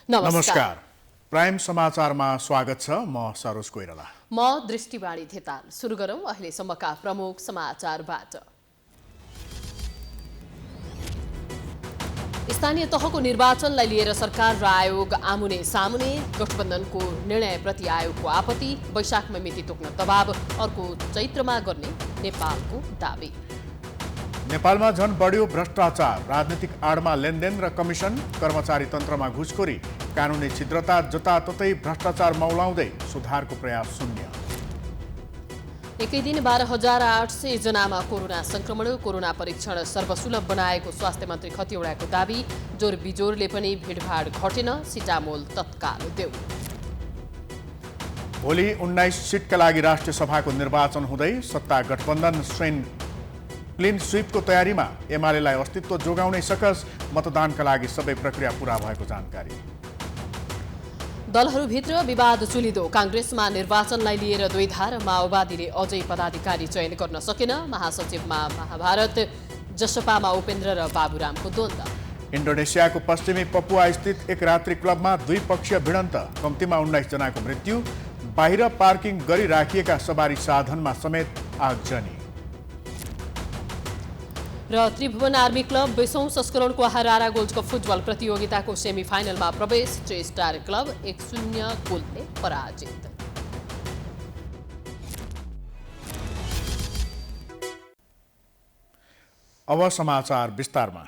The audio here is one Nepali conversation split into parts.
नमस्कार। प्राइम समाचारमा स्वागत छ। म सरोज कोइराला। म दृष्टिवाणी धेताल। सुरु गरौं अहिलेसम्मका प्रमुख समाचारबाट। स्थानीय तहको निर्वाचनलाई लिएर सरकार र आयोग आमुने सामुने। गठबन्धनको निर्णयप्रति आयोगको आपत्ति। वैशाखमा मिति तोक्न दबाव। अर्को चैत्रमा गर्ने नेपालको दाबी। नेपालमा झन बढ्यो भ्रष्टाचार। राजनीतिक आडमा लेनदेन र कमिसन। कर्मचारी तन्त्रमा घुसखोरी। कानुनी छिद्रता जताततै भ्रष्टाचार मौलाउँदै सुधारको प्रयास शून्य। एकै दिन 12,800 जनामा कोरोना संक्रमण। कोरोना परीक्षण सर्वसुलभ बनाएको स्वास्थ्य मन्त्री खतिवडाको दाबी। जोर बिजोरले पनि भिडभाड घटेन। सिटामोल तत्काल देऊ। भोलि 19 सिटका लागि राष्ट्रिय सभाको निर्वाचन हुँदै सत्ता गठबन्धन क्लिन स्वीपको तयारीमा। एमालेलाई अस्तित्व जोगाउनै सकस। मतदानका लागि सबै प्रक्रिया पूरा भएको जानकारी। दलहरूभित्र विवाद चुलिदो। काङ्ग्रेसमा निर्वाचनलाई लिएर द्वैधार। माओवादीले अझै पदाधिकारी चयन गर्न सकेन। महासचिवमा महाभारत। जसपामा उपेन्द्र र बाबुरामको द्वन्द्व। इन्डोनेसियाको पश्चिमी पपुवा स्थित एक रात्रि क्लबमा द्विपक्षीय भिडन्त। कम्तीमा 19 जनाको मृत्यु। बाहिर पार्किङ गरी राखिएका सवारी साधनमा समेत आगजनी। र त्रिभुवन आर्मी क्लब 20औं संस्करणको हरारा गोल्ड कप फुटबल प्रतियोगिताको सेमिफाइनलमा प्रवेश। ट्रे स्टार क्लब 1-0 गोलले पराजित। अब समाचार विस्तारमा।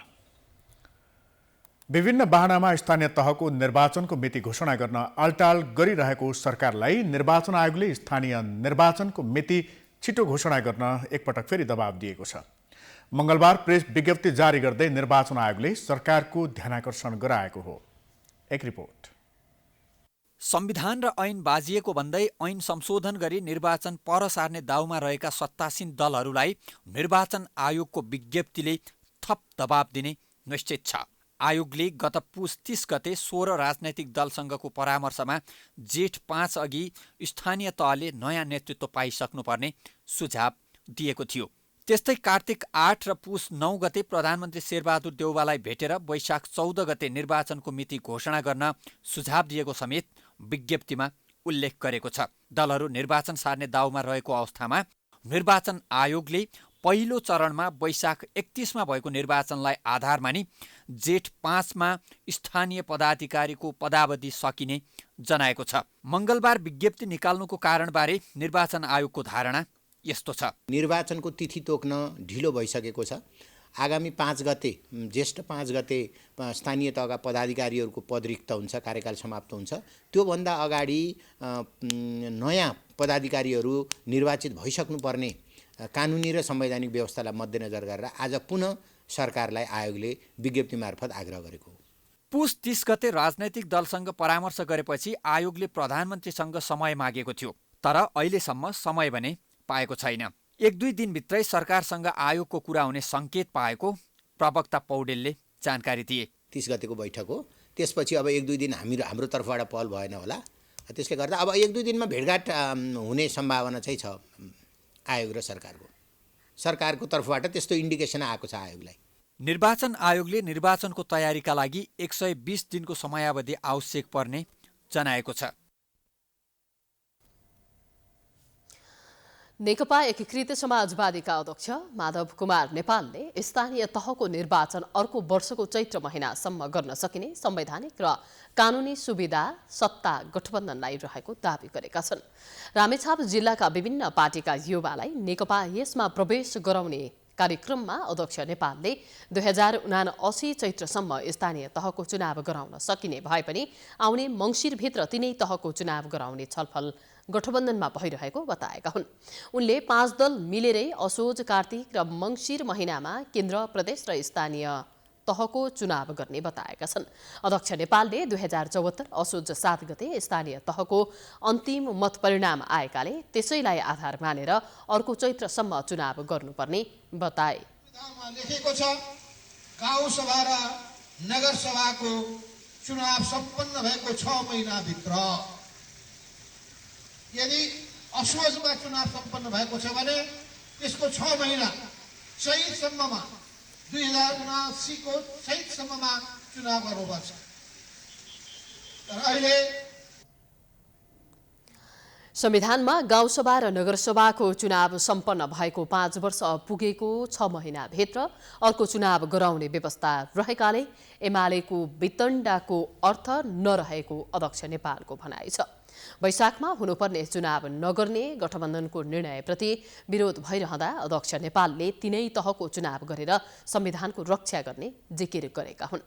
विभिन्न बहानामा स्थानीय तहको निर्वाचनको मिति घोषणा गर्न आलटाल गरिरहेको सरकारलाई निर्वाचन आयोगले स्थानीय निर्वाचनको मिति छिटो घोषणा गर्न एकपटक फेरि दबाब दिएको छ। मंगलबार प्रेस विज्ञप्ति जारी गर्दै निर्वाचन आयोगले सरकारको ध्यानाकर्षण गराएको हो। एक रिपोर्ट। संविधान र ऐन बाजिएको भन्दै ऐन संशोधन गरी निर्वाचन पर सार्ने दाउमा रहेका सत्तासीन दलहरूलाई निर्वाचन आयोगको विज्ञप्तिले थप दबाब दिने निश्चित छ। आयोगले गत पुस 30 गते 16 राजनैतिक दलसँगको परामर्शमा जेठ 5 अघि स्थानीय तहले नयाँ नेतृत्व पाइसक्नुपर्ने सुझाव दिएको थियो। त्यस्तै कार्तिक 8 र पुस 9 गते प्रधानमन्त्री शेरबहादुर देउवालाई भेटेर वैशाख 14 गते निर्वाचनको मिति घोषणा गर्न सुझाव दिएको समेत विज्ञप्तिमा उल्लेख गरेको छ। दलहरू निर्वाचन सार्ने दाउमा रहेको अवस्थामा निर्वाचन आयोगले पहिलो चरणमा वैशाख 31मा भएको निर्वाचनलाई आधार मानी जेठ 5मा स्थानीय पदाधिकारीको पदावधि सकिने जनाएको छ। मंगलबार विज्ञप्ति निकाल्नुको कारणबारे निर्वाचन आयोगको धारणा यस्तो छ। निर्वाचनको तिथि तोक्न ढिलो भइसकेको छ। आगामी 5 गते ज्येष्ठ 5 गते स्थानीय तहका पदाधिकारीहरूको पद रिक्त हुन्छ, कार्यकाल समाप्त हुन्छ। त्योभन्दा अगाडि नयाँ पदाधिकारीहरू निर्वाचित भइसक्नुपर्ने कानुनी र संवैधानिक व्यवस्थालाई मध्यनजर गरेर आज पुनः सरकारलाई आयोगले विज्ञप्ति मार्फत आग्रह गरेको हो। पुस 30 गते राजनैतिक दलसँग परामर्श गरेपछि आयोगले प्रधानमन्त्रीसँग समय मागेको थियो, तर अहिलेसम्म समय भने पाएको छैन। 1-2 दिनभित्रै सरकारसँग आयोगको कुरा हुने सङ्केत पाएको प्रवक्ता पौडेलले जानकारी दिए। 30 गतेको बैठक हो, त्यसपछि अब 1-2 दिन हाम्रो तर्फबाट पहल भएन होला। त्यसले गर्दा अब 1-2 दिनमा भेटघाट हुने सम्भावना चाहिँ छ आयोग र सरकारको तर्फबाट त्यस्तो इन्डिकेसन आएको छ आयोगलाई। निर्वाचन आयोगले निर्वाचनको तयारीका लागि 120 दिनको समयावधि आवश्यक पर्ने जनाएको छ। नेकपा एकीकृत समाजवादीका अध्यक्ष माधव कुमार नेपालले स्थानीय तहको निर्वाचन अर्को वर्षको चैत्र महिनासम्म गर्न सकिने संवैधानिक र कानुनी सुविधा सत्ता गठबन्धनलाई रहेको दावी गरेका छन्। रामेछाप जिल्लाका विभिन्न पार्टीका युवालाई नेकपा यसमा प्रवेश गराउने कार्यक्रममा अध्यक्ष नेपालले 2079 चैत्रसम्म स्थानीय तहको चुनाव गराउन सकिने भए पनि आउने मङ्सिरभित्र तिनै तहको चुनाव गराउने छलफल गठबन्धनमा भइरहेको बताएका हुन्। उनले 5 दल मिलेरै असोज, कार्तिक र मङ्सिर महिनामा केन्द्र, प्रदेश र स्थानीय तहको चुनाव गर्ने बताएका छन्। अध्यक्ष नेपालले 2074 असोज 7 गते स्थानीय तहको अन्तिम मत परिणाम आएकाले त्यसैलाई आधार मानेर अर्को चैत्रसम्म चुनाव गर्नुपर्ने बताए। लेखेको छ गाउँसभा र नगरसभाको चुनाव सम्पन्न भएको 6 महिनाभित्र, यदि असोजमा चुनाव सम्पन्न भएको छ भने त्यसको 6 महिना चैतसम्ममा 2079 को चैतसम्ममा चुनाव गर्नुपर्छ। तर अहिले संविधानमा गाउँसभा र नगरसभाको चुनाव सम्पन्न भएको 5 वर्ष पुगेको 6 महिनाभित्र अर्को चुनाव गराउने व्यवस्था रहेकाले एमालेको वितण्डाको अर्थ नरहेको अध्यक्ष नेपालको भनाइ छ। वैशाखमा हुनुपर्ने चुनाव नगर्ने गठबन्धनको निर्णयप्रति विरोध भइरहँदा अध्यक्ष नेपालले तीनै तहको चुनाव गरेर संविधानको रक्षा गर्ने जिकिर गरेका हुन्।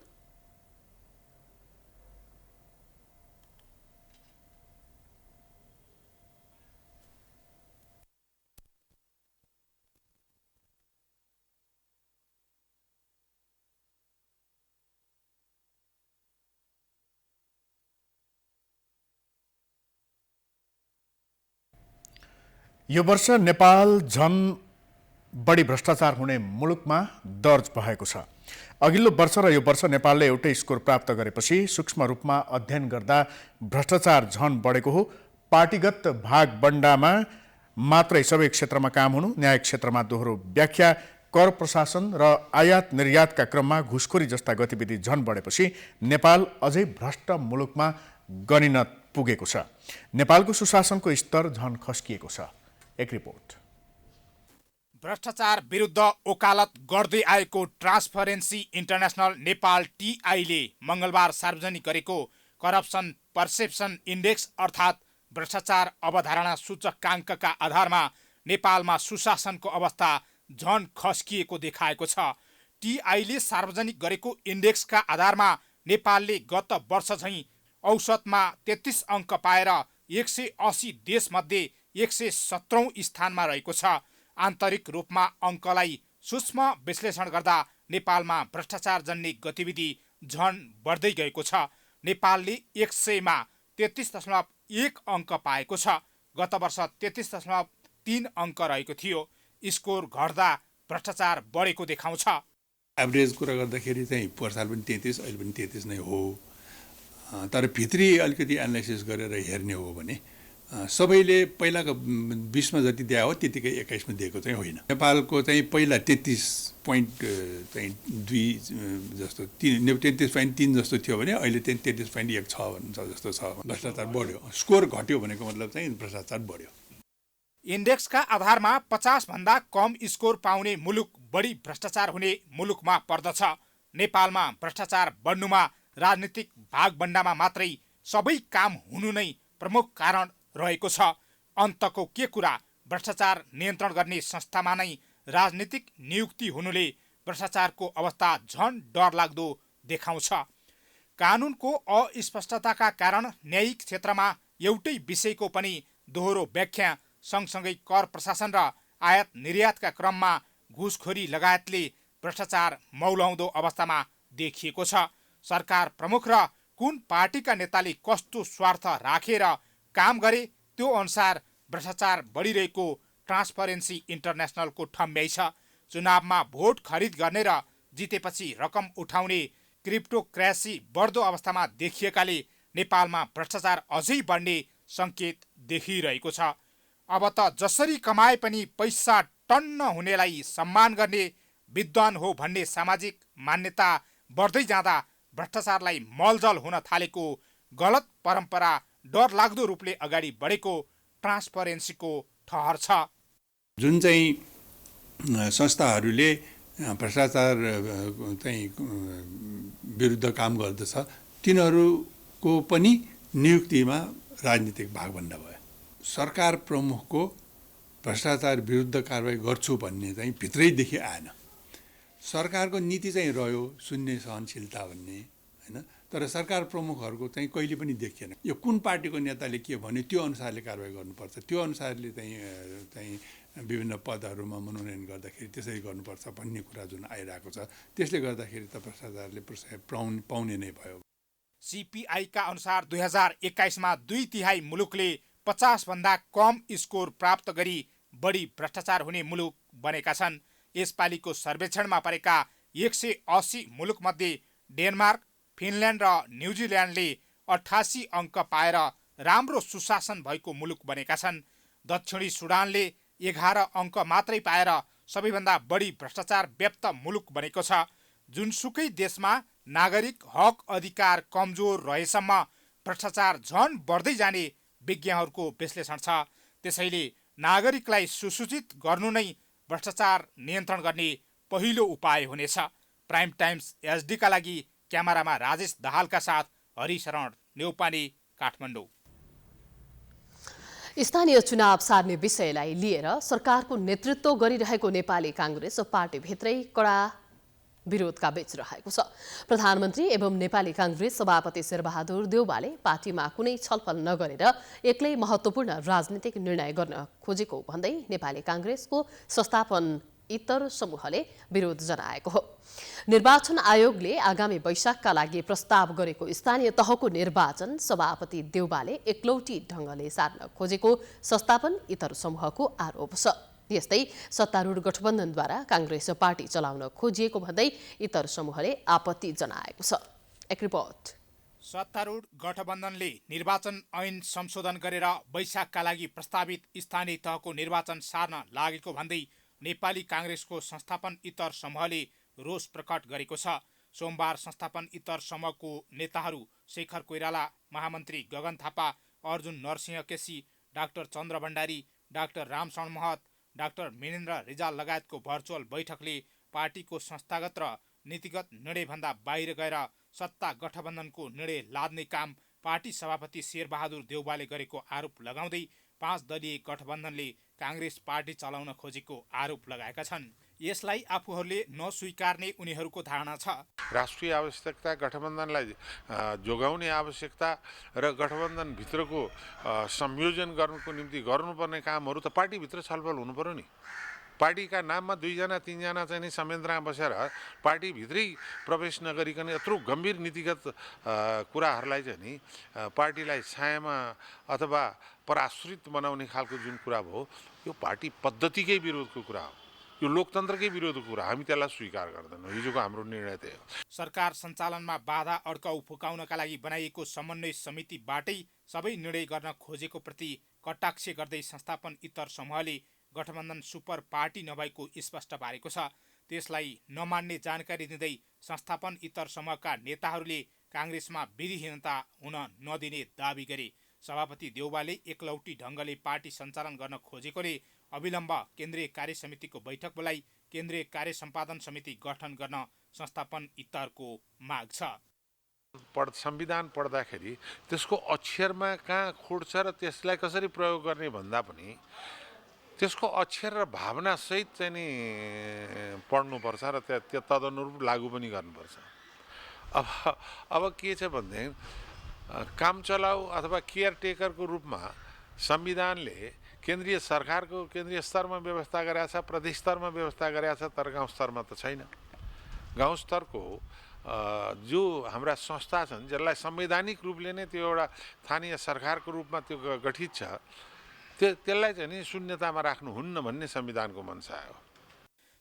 यो वर्ष नेपाल झन बढी भ्रष्टाचार हुने मुलुकमा दर्ज भएको छ। अघिल्लो वर्ष र यो वर्ष नेपालले एउटै स्कोर प्राप्त गरेपछि सूक्ष्म रूपमा अध्ययन गर्दा भ्रष्टाचार झन बढेको हो। पार्टीगत भागबण्डामा मात्रै सबै क्षेत्रमा काम हुनु, न्याय क्षेत्रमा दोहोरो व्याख्या, कर प्रशासन र आयात निर्यातका क्रममा घुसखोरी जस्ता गतिविधि झन बढेपछि नेपाल अझै भ्रष्ट मुलुकमा गनिन पुगेको छ। नेपालको सुशासनको स्तर झन खस्किएको छ। एक रिपोर्ट। भ्रष्टाचार विरुद्ध ओकालत गर्दै आएको ट्रान्सपरेन्सी इन्टरनेसनल नेपाल टीआईले मंगलबार सार्वजनिक गरेको करप्सन पर्सेप्सन इन्डेक्स अर्थात् भ्रष्टाचार अवधारणा सूचकाङ्कका आधारमा नेपालमा सुशासनको अवस्था झन खस्किएको देखाएको छ। टीआईले सार्वजनिक गरेको इन्डेक्सका आधारमा नेपालले गत वर्ष झैं औसतमा 33 अङ्क पाएर 180 देशमध्ये 117औं स्थानमा रहेको छ। आन्तरिक रूपमा अङ्कलाई सूक्ष्म विश्लेषण गर्दा नेपालमा भ्रष्टाचार जन्य गतिविधि झन बढ्दै गएको छ। नेपालले 100मा 33.1 अङ्क पाएको छ। गत वर्ष 33.3 अङ्क रहेको थियो। स्कोर घट्दा भ्रष्टाचार बढेको देखाउँछ। एभरेज कुरा गर्दाखेरि चाहिँ पोहोर साल पनि 33, अहिले पनि 33 नै हो। तर भित्री अलिकति एनालाइसिस गरेर हेर्ने हो भने सबैले पहिलाको 20मा जति दिए हो त्यतिकै 21मा दिएको चाहिँ होइन। नेपालको चाहिँ पहिला 33.2 जस्तो 33.3 जस्तो थियो भने अहिले चाहिँ 33.1 छ जस्तो छ। भ्रष्टाचार बढ्यो। स्कोर घट्यो भनेको मतलब चाहिँ भ्रष्टाचार बढ्यो। इन्डेक्सका आधारमा 50 भन्दा कम स्कोर पाउने मुलुक बढी भ्रष्टाचार हुने मुलुकमा पर्दछ। नेपालमा भ्रष्टाचार बढ्नुमा राजनीतिक भागबण्डामा मात्रै सबै काम हुनु नै प्रमुख कारण रहेको छ। अन्तको के कुरा, भ्रष्टाचार नियन्त्रण गर्ने संस्थामा नै राजनीतिक नियुक्ति हुनुले भ्रष्टाचारको अवस्था झन डरलाग्दो देखाउँछ। कानुनको अस्पष्टताका कारण न्यायिक क्षेत्रमा एउटै विषयको पनि दोहोरो व्याख्या सँगसँगै कर प्रशासन र आयात निर्यातका क्रममा घुसखोरी लगायतले भ्रष्टाचार मौलाउँदो अवस्थामा देखिएको छ। सरकार प्रमुख र कुन पार्टीका नेताले कस्तो स्वार्थ राखेर काम गरे त्यो अनुसार भ्रष्टाचार बढिरहेको ट्रान्सपरेन्सी इन्टरनेसनलको ठम्ब्याइ छ। चुनावमा भोट खरिद गर्ने र जितेपछि रकम उठाउने क्रिप्टोक्रेसी बढ्दो अवस्थामा देखिएकाले नेपालमा भ्रष्टाचार अझै बढ्ने सङ्केत देखिरहेको छ। अब त जसरी कमाए पनि पैसा टन्न हुनेलाई सम्मान गर्ने विद्वान हो भन्ने सामाजिक मान्यता बढ्दै जाँदा भ्रष्टाचारलाई मलजल हुन थालेको गलत परम्परा डरलाग्दो रूपले अगाडि बढेको ट्रान्सपरेन्सीको ठहर छ। जुन चाहिँ संस्थाहरूले भ्रष्टाचार चाहिँ विरुद्ध काम गर्दछ तिनीहरूको पनि नियुक्तिमा राजनीतिक भागभण्डा भयो। सरकार प्रमुखको भ्रष्टाचार विरुद्ध कारवाही गर्छु भन्ने चाहिँ भित्रैदेखि आएन। सरकारको नीति चाहिँ रह्यो शून्य सहनशीलता भन्ने, होइन, तर सरकार प्रमुखहरूको चाहिँ कहिले पनि देखिएन। यो कुन पार्टीको नेताले के भन्यो त्यो अनुसारले कारवाही गर्नुपर्छ, त्यो अनुसारले चाहिँ विभिन्न पदहरूमा मनोनयन गर्दाखेरि त्यसरी गर्नुपर्छ भन्ने कुरा जुन आइरहेको छ, त्यसले गर्दाखेरि त भ्रष्टाचारले पाउने नै भयो। सीपीआईका अनुसार 2021मा 2/3 मुलुकले 50 भन्दा कम स्कोर प्राप्त गरी बढी भ्रष्टाचार हुने मुलुक बनेका छन्। यसपालिको सर्वेक्षणमा परेका 180 मुलुकमध्ये डेनमार्क, फिनल्यान्ड र न्युजिल्यान्डले 88 अङ्क पाएर राम्रो सुशासन भएको मुलुक बनेका छन्। दक्षिणी सुडानले 11 अङ्क मात्रै पाएर सबैभन्दा बढी भ्रष्टाचार व्याप्त मुलुक बनेको छ। जुनसुकै देशमा नागरिक हक अधिकार कमजोर रहेसम्म भ्रष्टाचार झन बढ्दै जाने विज्ञहरूको विश्लेषण छ। त्यसैले नागरिकलाई सुसूचित गर्नु नै भ्रष्टाचार नियन्त्रण गर्ने पहिलो उपाय हुनेछ। प्राइम टाइम्स एचडीका लागि क्यामेरामा राजेश दाहालका साथ हरिशरण नेउपाने, काठमाडौँ। स्थानीय चुनाव सार्ने विषयलाई लिएर सरकारको नेतृत्व गरिरहेको नेपाली कांग्रेस पार्टीभित्रै कडा विरोधका बीच रहेको छ। प्रधानमन्त्री एवं नेपाली कांग्रेस सभापति शेरबहादुर देउवाले पार्टीमा कुनै छलफल नगरेर एक्लै महत्त्वपूर्ण राजनीतिक निर्णय गर्न खोजेको भन्दै नेपाली कांग्रेसको संस्थापन इतर समूहले विरोध जनाएको हो। निर्वाचन आयोगले आगामी वैशाखका लागि प्रस्ताव गरेको स्थानीय तहको निर्वाचन सभापति देउवाले एकलौटी ढंगले सार्न खोजेको संस्थापन इतर समूहको आरोप छ। यस्तै सत्तारूढ गठबन्धनद्वारा कांग्रेस पार्टी चलाउन खोजिएको भन्दै इतर समूहले आपत्ति जनाएको छ। एक रिपोर्ट। सत्तारूढ गठबन्धनले निर्वाचन ऐन संशोधन गरेर वैशाखका लागि प्रस्तावित स्थानीय तहको निर्वाचन सार्न लागेको भन्दै नेपाली कांग्रेसको संस्थापन इतर समूहले रोष प्रकट गरेको छ। सोमबार संस्थापन इतर समूहको नेताहरू शेखर कोइराला, महामन्त्री गगन थापा, अर्जुन नरसिंह केसी, डाक्टर चन्द्र भण्डारी, डाक्टर रामशरण महत, डाक्टर मिनेन्द्र रिजाल लगायतको भर्चुअल बैठकले पार्टीको संस्थागत र नीतिगत निर्णयभन्दा बाहिर गएर सत्ता गठबन्धनको निर्णय लाद्ने काम पार्टी सभापति शेरबहादुर देउवाले गरेको आरोप लगाउँदै 5 दलीय गठबन्धनले कांग्रेस पार्टी चलाउन खोजेको आरोप लगाएका छन्। यसलाई आफूहरूले नस्वीकार्ने उनीहरूको धारणा छ। राष्ट्रिय आवश्यकता, गठबन्धनलाई जोगाउने आवश्यकता र गठबन्धनभित्रको संयोजन गर्नुको निम्ति गर्नुपर्ने कामहरू त पार्टीभित्र छलफल हुनु पर्यो नि। पार्टीका नाममा 2 जना 3 जना चाहिँ नि संयन्त्रमा बसेर पार्टीभित्रै प्रवेश नगरिकन यत्रो गम्भीर नीतिगत कुराहरूलाई चाहिँ नि पार्टीलाई छायामा अथवा पराश्रित बनाउने खालको जुन कुरा भयो, यो पार्टी पद्धतिकै विरोधको कुरा हो, यो लोकतन्त्रकै विरोधको कुरा। हामी त्यसलाई स्वीकार गर्दैनौँ। हिजोको हाम्रो निर्णय त्यही हो। सरकार सञ्चालनमा बाधा अड्काउ फुकाउनका लागि बनाइएको समन्वय समितिबाटै सबै निर्णय गर्न खोजेको प्रति कटाक्ष गर्दै संस्थापन इतर समूहले गठबन्धन सुपर पार्टी नभएको स्पष्ट पारेको छ। त्यसलाई नमान्ने जानकारी दिँदै संस्थापन इतर समूहका नेताहरूले कांग्रेसमा विधिहीनता हुन नदिने दाबी गरे। सभापति देउवाले एकलौटी ढंगले पार्टी सञ्चालन गर्न खोजेकोले अविलम्ब केन्द्रीय कार्य समितिको बैठक बोलाई केन्द्रीय कार्य सम्पादन समिति गठन गर्न संस्थापन इतरको माग छ। संविधान पढ्दाखेरि त्यसको अक्षरमा कहाँ खोट छ र त्यसलाई कसरी प्रयोग गर्ने भन्दा पनि त्यसको अक्षर र भावना सहित चाहिँ नि पढ्नुपर्छ र त्यो तदनुरूप लागू पनि गर्नुपर्छ। अब के छ भनेदेखि काम चलाऊ अथवा केयरटेकरको रूपमा संविधानले केन्द्रीय सरकारको केन्द्रीय स्तरमा व्यवस्था गरेका छ, प्रदेश स्तरमा व्यवस्था गरेका छ, तर गाउँ स्तरमा त छैन। गाउँ स्तरको जो हाम्रा संस्था छन् जसलाई संवैधानिक रूपले नै त्यो एउटा स्थानीय सरकारको रूपमा त्यो गठित छ, त्यसलाई चाहिँ नि शून्यतामा राख्नुहुन्न भन्ने संविधानको मनसा हो।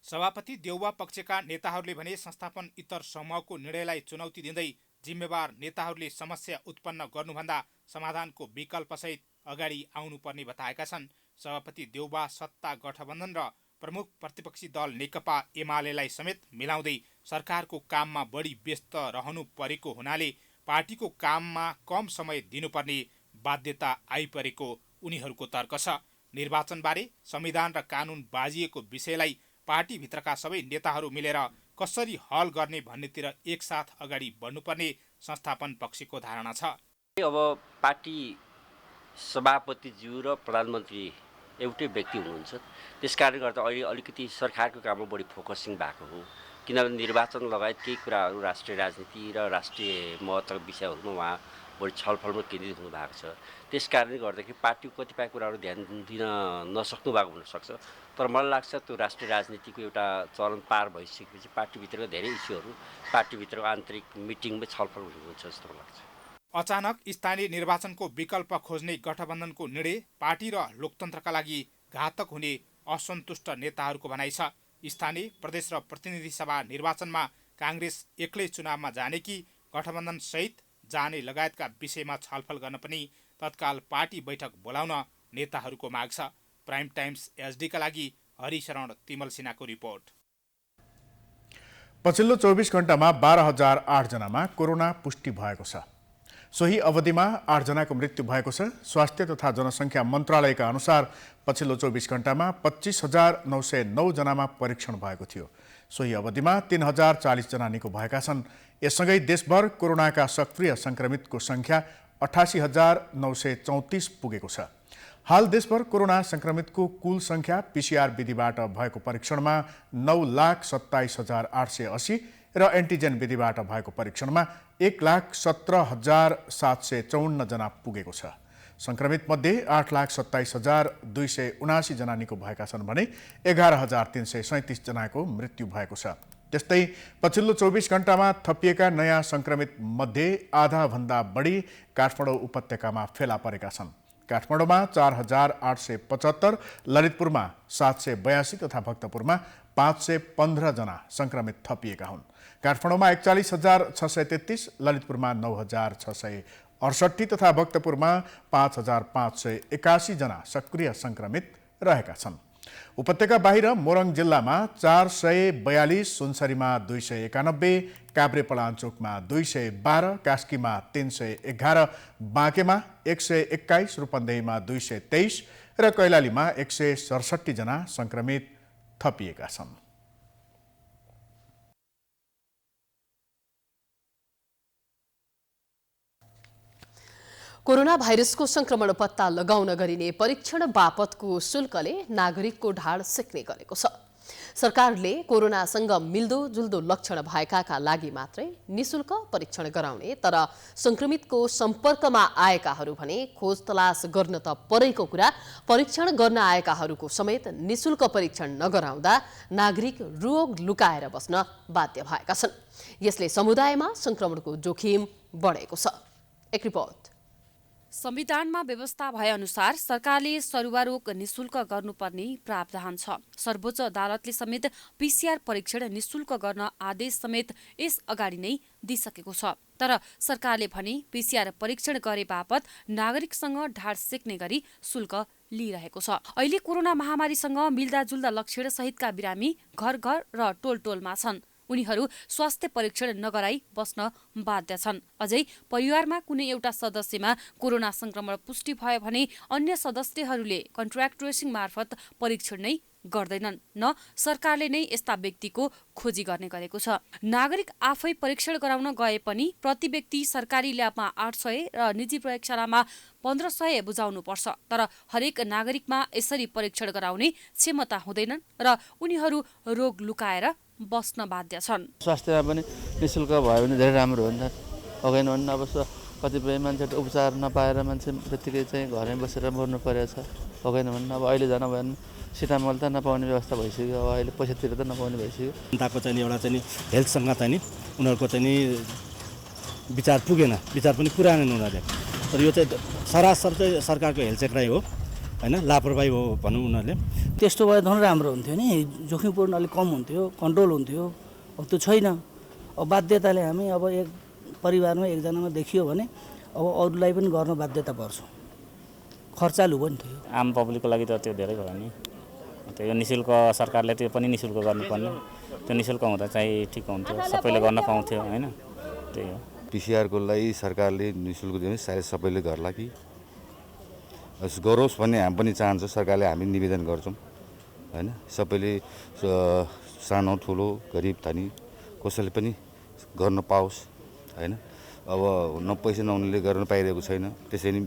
सभापति देउवा पक्षका नेताहरूले भने संस्थापन इतर समूहको निर्णयलाई चुनौती दिँदै जिम्मेवार नेताहरूले समस्या उत्पन्न गर्नुभन्दा समाधानको विकल्पसहित अगाडि आउनुपर्ने बताएका छन्। सभापति देउवा सत्ता गठबन्धन र प्रमुख प्रतिपक्षी दल नेकपा एमालेलाई समेत मिलाउँदै सरकारको काममा बढी व्यस्त रहनु परेको हुनाले पार्टीको काममा कम समय दिनुपर्ने बाध्यता आइपरेको उनीहरूको तर्क छ। निर्वाचनबारे संविधान र कानुन बाजिएको विषयलाई पार्टीभित्रका सबै नेताहरू मिलेर कसरी हल गर्ने भन्नेतिर एकसाथ अगाडि बढ्नुपर्ने संस्थापन पक्षको धारणा छ। अब पार्टी सभापतिज्यू र प्रधानमन्त्री एउटै व्यक्ति हुनुहुन्छ, त्यसकारणले गर्दा अहिले अलिकति सरकारको काममा बढी फोकसिङ भएको हो। किनभने निर्वाचन लगायत केही कुराहरू राष्ट्रिय राजनीति र राष्ट्रिय महत्त्वका विषयहरूमा उहाँ बढी छलफलमा केन्द्रित हुनु भएको छ। त्यसकारणले गर्दाखेरि पार्टीको कतिपय कुराहरू ध्यान दिन नसक्नु भएको हुनसक्छ। तर मलाई लाग्छ त्यो राष्ट्रिय राजनीतिको एउटा चरण पार भइसकेपछि पार्टीभित्रको धेरै इस्युहरू पार्टीभित्रको आन्तरिक मिटिङमै छलफल हुन्छ जस्तो लाग्छ। अचानक स्थानीय निर्वाचनको विकल्प खोज्ने गठबन्धनको निर्णय पार्टी र लोकतन्त्रका लागि घातक हुने असन्तुष्ट नेताहरूको भनाइ छ। स्थानीय, प्रदेश र प्रतिनिधि सभा निर्वाचनमा कांग्रेस एक्लै चुनावमा जाने कि गठबन्धन सहित जाने लगायतका विषयमा छलफल गर्न पनि तत्काल पार्टी बैठक बोलाउन नेताहरूको माग छ। प्राइम टाइम्स एचडीका लागि हरिशरण तिमल सिन्हाको रिपोर्ट। पछिल्लो 24 घण्टामा 12,008 जनामा कोरोना पुष्टि भएको छ। सोही अवधिमा 8 जनाको मृत्यु भएको छ। स्वास्थ्य तथा जनसङ्ख्या मन्त्रालयका अनुसार पछिल्लो 24 घण्टामा 25,909 जनामा परीक्षण भएको थियो। सोही अवधिमा 3,040 जना निको भएका छन्। यससँगै देशभर कोरोनाका सक्रिय सङ्क्रमितको सङ्ख्या 88,934 पुगेको छ। हाल देशभर कोरोना सङ्क्रमितको कुल सङ्ख्या पिसिआर विधिबाट भएको परीक्षणमा 9,27,880 र एन्टिजेन विधिबाट भएको परीक्षणमा 1,17,754 जना पुगेको छ। सङ्क्रमितमध्ये 8,27,279 जना निको भएका छन् भने 11,337 जनाको मृत्यु भएको छ। त्यस्तै पछिल्लो 24 घण्टामा थपिएका नयाँ सङ्क्रमित मध्ये आधाभन्दा बढी काठमाडौँ उपत्यकामा फेला परेका छन्। काठमाडौँमा 4,875, ललितपुरमा 782 तथा भक्तपुरमा 515 जना सङ्क्रमित थपिएका हुन्। काठमाडौँमा 41,633, ललितपुरमा 9,668 तथा भक्तपुरमा 5,581 जना सक्रिय सङ्क्रमित रहेका छन्। उपत्यका बाहिर मोरङ जिल्लामा 442, सुनसरीमा 291, काभ्रेपलाञ्चोकमा 212, कास्कीमा 311, बाँकेमा 121, रूपन्देहीमा 223 र कैलालीमा 167 जना सङ्क्रमित थपिएका छन्। कोरोना भाइरसको संक्रमण पत्ता लगाउन गरिने परीक्षण बापतको शुल्कले नागरिकको ढाड सेक्ने गरेको छ। सरकारले कोरोनासँग मिल्दोजुल्दो लक्षण भएकाका लागि मात्रै निशुल्क परीक्षण गराउने, तर संक्रमितको सम्पर्कमा आएकाहरू भने खोज तलास गर्न त परेको कुरा, परीक्षण गर्न आएकाहरूको समेत निशुल्क परीक्षण नगराउँदा नागरिक रोग लुकाएर बस्न बाध्य भएका छन्। यसले समुदायमा संक्रमणको जोखिम बढेको छ। एक रिपोर्ट। संविधानमा व्यवस्था भए अनुसार सरकारले सरुवा रोग निशुल्क गर्नुपर्ने प्रावधान छ। सर्वोच्च अदालतले समेत पीसीआर परीक्षण निशुल्क गर्न आदेश समेत यस अगाडि नै दिइसकेको छ। तर सरकारले भने पीसीआर परीक्षण गरे बापत नागरिकसँग ढाड सेक्ने गरी शुल्क लिइरहेको छ। अहिले कोरोना महामारीसँग मिल्दाजुल्दा लक्षण सहितका बिरामी घर घर र टोल टोलमा छन्। उनीहरू स्वास्थ्य परीक्षण नगराई बस्न बाध्य छन्। अझै परिवारमा कुनै एउटा सदस्यमा कोरोना संक्रमण पुष्टि भयो भने अन्य सदस्यहरूले कन्ट्र्याक्ट ट्रेसिङ मार्फत परीक्षण नै गर्दैनन्, न सरकारले नै यस्ता व्यक्तिको खोजी गर्ने गरेको छ। नागरिक आफै परीक्षण गराउन गए पनि प्रति व्यक्ति सरकारी ल्याबमा 800 र निजी प्रयोगशालामा 1500 बुझाउनु पर्छ। तर हरेक नागरिकमा यसरी परीक्षण गराउने क्षमता हुँदैनन् र उनीहरू रोग लुकाएर बस्न बाध्य छन्। स्वास्थ्यमा पनि निशुल्क भयो भने धेरै राम्रो हो नि त। अगेन भने अब कतिपय मान्छेहरू उपचार नपाएर मान्छे त्यतिकै चाहिँ घरमै बसेर मर्नु परेको छ। अगेन भने अब अहिले जान भयो भने सिटामल त नपाउने व्यवस्था भइसक्यो। अब अहिले पैसातिर त नपाउने भइसक्यो। जनताको चाहिँ एउटा चाहिँ हेल्थसँग चाहिँ नि उनीहरूको चाहिँ विचार पुगेन, विचार पनि पुराएन उनीहरूले। तर यो चाहिँ सरासर चाहिँ सरकारको हेल्थ चेक हो हैन, लापरवाही हो भनौँ उनीहरूले। त्यस्तो भए झन् राम्रो हुन्थ्यो नि, जोखिमपूर्ण अलिक कम हुन्थ्यो, कन्ट्रोल हुन्थ्यो। अब त्यो छैन। अब बाध्यताले हामी अब एक परिवारमा एकजनामा देखियो भने अब अरूलाई पनि गर्न बाध्यता पर्छ। खर्चालु पनि थियो। आम पब्लिकको लागि त त्यो धेरै भयो नि। त्यो निशुल्क सरकारले त्यो पनि निशुल्क गर्नुपर्ने, त्यो निशुल्क हुँदा चाहिँ ठिक हुन्थ्यो, सबैले गर्न पाउँथ्यो हैन। त्यही हो। पीसीआरको लागि सरकारले निशुल्क दिने सायद सबैले गर्ला कि गरोस् भन्ने हामी पनि चाहन्छौँ। सरकारले हामी निवेदन गर्छौँ हैन, सबैले सानो ठुलो गरिब धनी कसैले पनि गर्न पाओस् हैन। अब पैसा नहुनेले गर्न पाइरहेको छैन, त्यसैले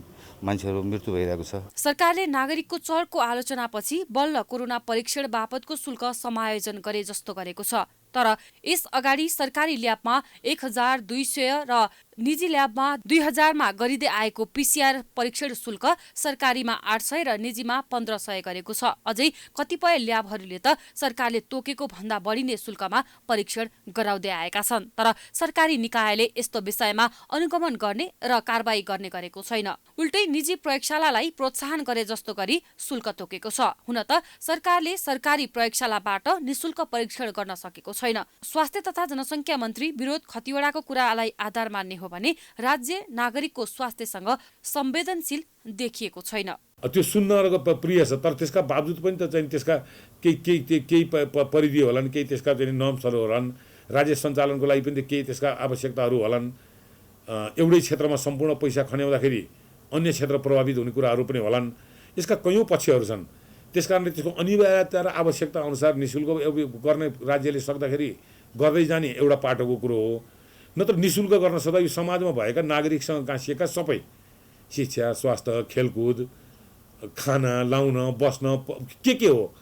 मान्छेहरू मृत्यु भइरहेको छ। सरकारले नागरिकको चर्को आलोचनापछि बल्ल कोरोना परीक्षण बापतको शुल्क समायोजन गरे जस्तो गरेको छ। तर यस अगाडि सरकारी ल्याबमा 1200 र निजी ल्याबमा 2000मा गरिँदै आएको पीसीआर परीक्षण शुल्क सरकारीमा 800 र निजीमा 1500 गरेको छ। अझै कतिपय ल्याबहरूले त सरकारले तोकेको भन्दा बढी नै शुल्कमा परीक्षण गराउँदै आएका छन्। तर सरकारी निकायले यस्तो विषयमा अनुगमन गर्ने र कारबाही गर्ने गरेको छैन। उल्टै निजी प्रयोगशालालाई प्रोत्साहन गरे जस्तो गरी शुल्क तोकेको छ। हुन त सरकारले सरकारी प्रयोगशालाबाट निशुल्क परीक्षण गर्न सकेको छैन। स्वास्थ्य तथा जनसङ्ख्या मन्त्री विरोध खतिवडाको कुरालाई आधार मान्ने हो भने राज्य नागरिकको स्वास्थ्यसँग संवेदनशील देखिएको छैन। त्यो सुन्न प्रिय छ, तर त्यसका बावजुद पनि त चाहिँ त्यसका केही परिधि होलान्, केही त्यसका चाहिँ नर्म्सहरू होलान्, राज्य सञ्चालनको लागि पनि केही त्यसका आवश्यकताहरू होलान्। एउटै क्षेत्रमा सम्पूर्ण पैसा खन्याउँदाखेरि अन्य क्षेत्र प्रभावित हुने कुराहरू पनि होलान्। यसका कैयौँ पक्षहरू छन्। त्यसकारणले त्यसको अनिवार्यता र आवश्यकता अनुसार निःशुल्क गर्ने राज्यले सक्दाखेरि गर्दै जाने एउटा पाटोको कुरो हो। नत्र निःशुल्क गर्न सक्दा यो समाजमा भएका नागरिकसँग गाँसिएका सबै शिक्षा, स्वास्थ्य, खेलकुद, खाना, लाउन, बस्न के हो,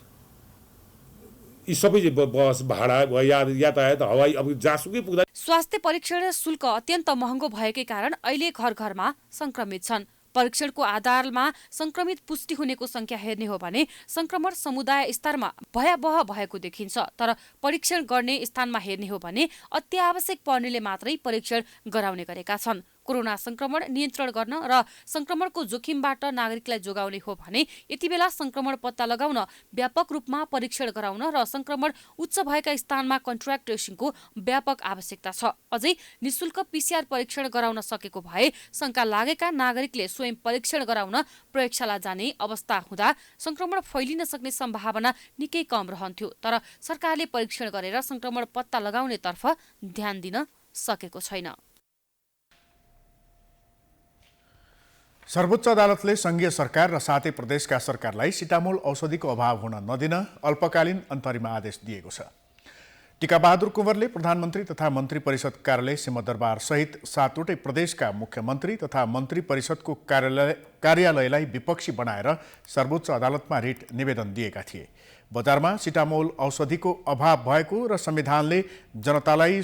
यी सबै बस भाडा यातायात हवाई अब जहाँसुकै पुग्दा। स्वास्थ्य परीक्षण शुल्क अत्यन्त महँगो भएकै कारण अहिले घर घरमा संक्रमित छन्। परीक्षणको आधारमा संक्रमित पुष्टि हुनेको संख्या हेर्ने हो भने संक्रमण समुदाय स्तरमा भयावह भएको देखिन्छ। तर परीक्षण गर्ने स्थानमा हेर्ने हो भने अत्यावश्यक पर्नेले मात्रै परीक्षण गराउने गरेका छन्। कोरोना संक्रमण नियन्त्रण गर्न र संक्रमणको जोखिमबाट नागरिकलाई जोगाउने हो भने यति बेला संक्रमण पत्ता लगाउन व्यापक रूपमा परीक्षण गराउन र संक्रमण उच्च भएका स्थानमा कन्ट्र्याक्ट ट्रेसिङको व्यापक आवश्यकता छ। अझै निःशुल्क पीसीआर परीक्षण गराउन सकेको भए शंका लागेका नागरिकले स्वयं परीक्षण गराउन प्रयोगशाला जाने अवस्था हुँदा संक्रमण फैलिन सक्ने सम्भावना निकै कम रहन्थ्यो। तर सरकारले परीक्षण गरेर संक्रमण पत्ता लगाउनेतर्फ ध्यान दिन सकेको छैन। सर्वोच्च अदालतले संघीय सरकार र सातै प्रदेशका सरकारलाई सिटामोल औषधिको अभाव हुन नदिन अल्पकालीन अन्तरिम आदेश दिएको छ। टिकाबहादुर कुँवरले प्रधानमन्त्री तथा मन्त्री परिषद कार्यालय सिंहदरबार सहित 7वटै प्रदेशका मुख्यमन्त्री तथा मन्त्री परिषदको कार्यालयलाई विपक्षी बनाएर सर्वोच्च अदालतमा रिट निवेदन दिएका थिए। बजारमा सिटामोल औषधिको अभाव भएको र संविधानले जनतालाई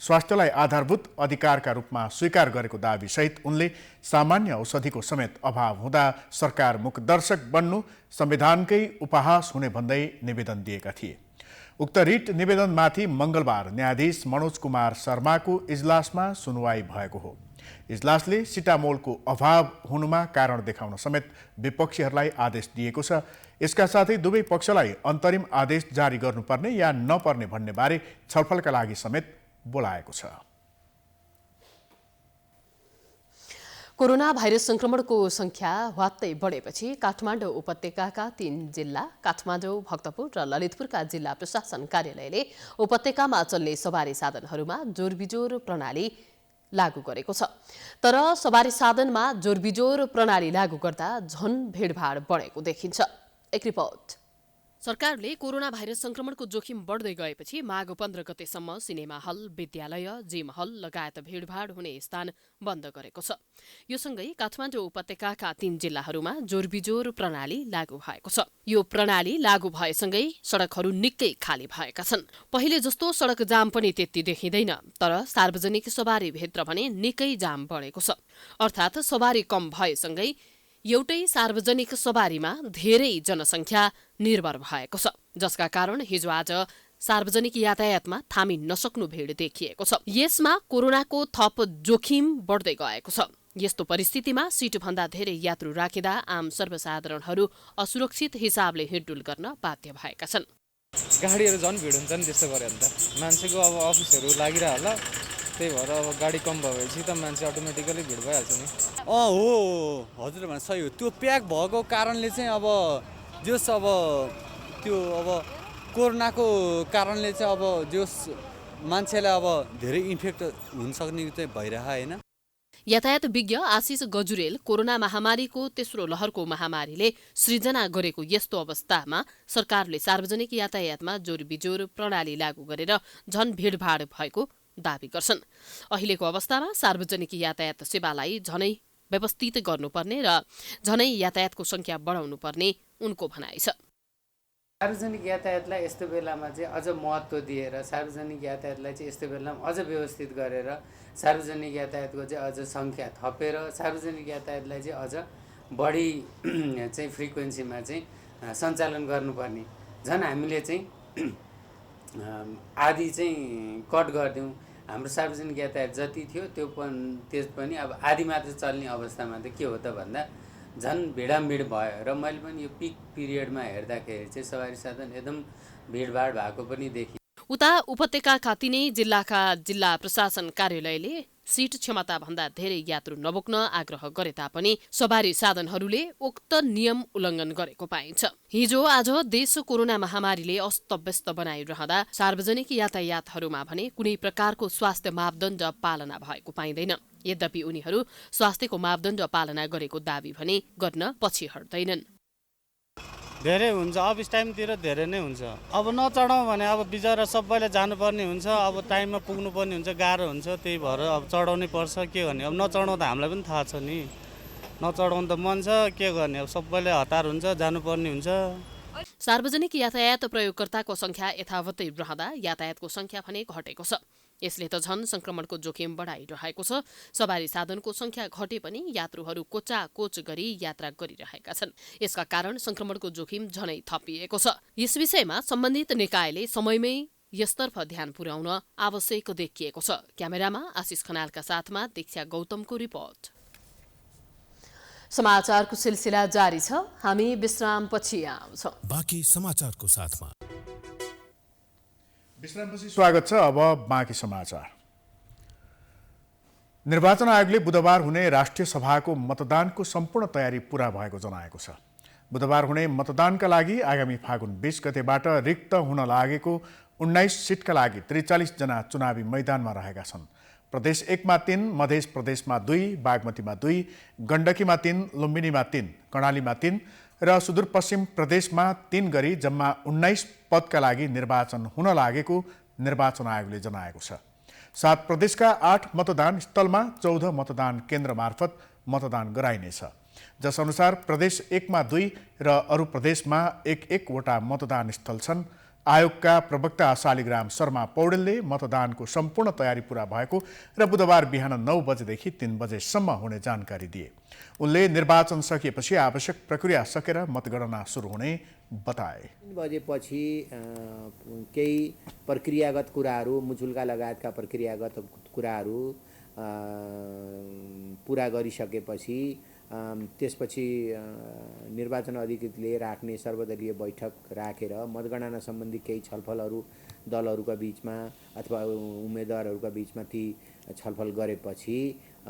स्वास्थ्यलाई आधारभूत अधिकारका रूपमा स्वीकार गरेको दाबी सहित उनले सामान्य औषधिको समेत अभाव हुँदा सरकार मुखदर्शक बन्नु संविधानकै उपहास हुने भन्दै निवेदन दिएका थिए। उक्त रिट निवेदनमाथि मंगलबार न्यायाधीश मनोज कुमार शर्माको इजलासमा सुनवाई भएको हो। इजलासले सिटामोलको अभाव हुनुमा कारण देखाउन समेत विपक्षीहरूलाई आदेश दिएको छ। यसका साथै दुवै पक्षलाई अन्तरिम आदेश जारी गर्नुपर्ने या नपर्ने भन्ने बारे छलफलका लागि समेत बोलाएको छ। कोरोना भाइरस संक्रमणको संख्या ह्वात्तै बढेपछि काठमाडौँ उपत्यकाका 3 जिल्ला काठमाडौँ, भक्तपुर र ललितपुरका जिल्ला प्रशासन कार्यालयले उपत्यकामा चल्ने सवारी साधनहरूमा जोरबिजोर प्रणाली लागू गरेको छ। तर सवारी साधनमा जोरबिजोर प्रणाली लागू गर्दा झन भिडभाड बढेको देखिन्छ। एक रिपोर्ट। सरकारले कोरोना भाइरस संक्रमणको जोखिम बढ्दै गएपछि माघ 15 गतेसम्म सिनेमा हल, विद्यालय, जिम हल लगायत भीड़भाड़ हुने स्थान बन्द गरेको छ। यो सँगै काठमाडौँ उपत्यकाका 3 जिल्लाहरूमा जोरबिजोर प्रणाली लागू भएको छ। यो प्रणाली लागू भएसँगै सड़कहरू निकै खाली भएका छन्। पहिले जस्तो सड़क जाम पनि त्यति देखिँदैन, तर सार्वजनिक सवारी भित्र भने निकै जाम बढेको छ। अर्थात् सवारी कम भएसँगै एउटै सार्वजनिक सवारीमा धेरै जनसंख्या निर्भर भएको छ, जसका कारण हिजो आज सार्वजनिक यातायातमा थामिन नसक्नु भिड देखिएको छ। यसमा कोरोनाको थप जोखिम बढ्दै गएको छ। यस्तो परिस्थितिमा सीटभन्दा धेरै यात्रु राखिँदा आम सर्वसाधारणहरू असुरक्षित हिसाबले हिँडडुल गर्न बाध्य भएका छन्। गाडीहरू झन् भिड हुन्छ नि त्यस्तो गऱ्यो भने त मान्छेको अब अफिसहरू लागिरह होला, त्यही भएर अब गाडी कम भएपछि त मान्छे अटोमेटिकली भिड भइहाल्छ नि। हो हजुर भने सही हो। त्यो प्याक भएको कारणले चाहिँ अब जस अब त्यो अब कोरोनाको कारणले चाहिँ अब जस मान्छेलाई अब धेरै इन्फेक्ट हुन सक्ने चाहिँ भइरह हैन। यातायात विज्ञ आशिष गजुरेल कोरोना महामारीको तेस्रो लहरको महामारीले सृजना गरेको यस्तो अवस्थामा सरकारले सार्वजनिक यातायातमा जोरबिजोर प्रणाली लागू गरेर झन भिडभाड भएको दावी गर्छन्। अहिलेको अवस्थामा सार्वजनिक यातायात सेवालाई झनै व्यवस्थित गर्नुपर्ने र झनै यातायातको संख्या बढाउनु पर्ने उनको भनाइ छ। सार्वजनिक यातायातलाई यस्तो बेलामा चाहिँ अझ महत्त्व दिएर सार्वजनिक यातायातलाई चाहिँ यस्तो बेलामा अझ व्यवस्थित गरेर सार्वजनिक यातायातको चाहिँ अझ सङ्ख्या थपेर सार्वजनिक यातायातलाई चाहिँ अझ बढी चाहिँ फ्रिक्वेन्सीमा चाहिँ सञ्चालन गर्नुपर्ने। झन् हामीले चाहिँ आदि चाहिँ कट गरिदिउँ। हाम्रो सार्वजनिक यातायात जति थियो त्यो पनि अब आदि मात्र चल्ने अवस्थामा त के हो त भन्दा झन् भिडामभिड भयो। र मैले पनि यो पिक पिरियडमा हेर्दाखेरि चाहिँ सवारी साधन एकदम भिडभाड भएको पनि देखेँ। उता उपत्यकाका तिनै जिल्लाका जिल्ला प्रशासन कार्यालयले सीट क्षमता भन्दा धेरै यात्रु नबोक्न आग्रह गरे तापनि सवारी साधनहरूले उक्त नियम उल्लङ्घन गरेको पाइन्छ। हिजो आज देश कोरोना महामारीले अस्तव्यस्त बनाइरहँदा सार्वजनिक यातायातहरूमा भने कुनै प्रकारको स्वास्थ्य मापदण्ड पालना भएको पाइँदैन। यद्यपि उनीहरू स्वास्थ्यको मापदण्ड पालना गरेको दावी भने गर्न पछि हट्दैनन्। धेरै हुन्छ, अफिस टाइमतिर धेरै नै हुन्छ। अब नचढाउँ भने अब बिचरा सबैले जानुपर्ने हुन्छ, अब टाइममा पुग्नुपर्ने हुन्छ, गाह्रो हुन्छ। त्यही भएर अब चढाउनै पर्छ, के गर्ने। अब नचढाउँदा हामीलाई पनि थाहा छ नि, नचढाउनु त मन छ, के गर्ने। अब सबैले हतार हुन्छ, जानुपर्ने हुन्छ। सार्वजनिक यातायात प्रयोगकर्ताको संख्या यथावतै रहँदा यातायातको संख्या भने घटेको छ। यसले त झन संक्रमणको जोखिम बढाइरहेको छ। सवारी साधनको संख्या घटे पनि यात्रुहरू कोचाकोच गरी यात्रा गरिरहेका छन्। यसका कारण संक्रमणको जोखिम झनै थपिएको छ। यस विषयमा सम्बन्धित निकायले समयमै यसतर्फ ध्यान पुर्याउन आवश्यक देखिएको छ। क्यामेरामा आशिष खनालका साथमा दीक्षा गौतमको रिपोर्ट। समाचारको सिलसिला जारी छ, हामी विश्रामपछि आउँछौं। बाँकी समाचारको साथमा विश्रामपछि स्वागत छ। अब बाँकी समाचार। निर्वाचन आयोगले बुधबार हुने राष्ट्रिय सभाको मतदानको सम्पूर्ण तयारी पूरा भएको जनाएको छ। बुधबार हुने मतदानका लागि आगामी फागुन 20 गतेबाट रिक्त हुन लागेको 19 सिटका लागि 43 जना चुनावी मैदानमा रहेका छन्। प्रदेश 1 मा 3, मध्य प्रदेशमा 2, बागमतीमा 2, गण्डकीमा 3, लुम्बिनीमा 3, कर्णालीमा 3 र सुदूरपश्चिम प्रदेशमा 3 गरी जम्मा 19 पदका लागि निर्वाचन हुन लागेको निर्वाचन आयोगले जनाएको छ। 7 प्रदेशका 8 मतदान स्थलमा 14 मतदान केन्द्र मार्फत मतदान गराइनेछ, जसअनुसार प्रदेश 1 मा 2 र अरू प्रदेशमा 1-1 वटा मतदान स्थल छन्। आयोगका प्रवक्ता शालिग्राम शर्मा पौडेलले मतदानको सम्पूर्ण तयारी पूरा भएको र बुधबार बिहान 9 बजेदेखि 3 बजेसम्म हुने जानकारी दिए। उनले निर्वाचन सकिएपछि आवश्यक प्रक्रिया सकेर मतगणना सुरु हुने बताए। 3 बजेपछि केही प्रक्रियागत कुराहरू, मुचुल्का लगायतका प्रक्रियागत कुराहरू पुरा गरिसकेपछि त्यसपछि निर्वाचन अधिकृतले राख्ने सर्वदलीय बैठक राखेर मतगणना सम्बन्धी केही छलफलहरू दलहरूका बीचमा अथवा उम्मेदवारहरूका बीचमा ती छलफल गरेपछि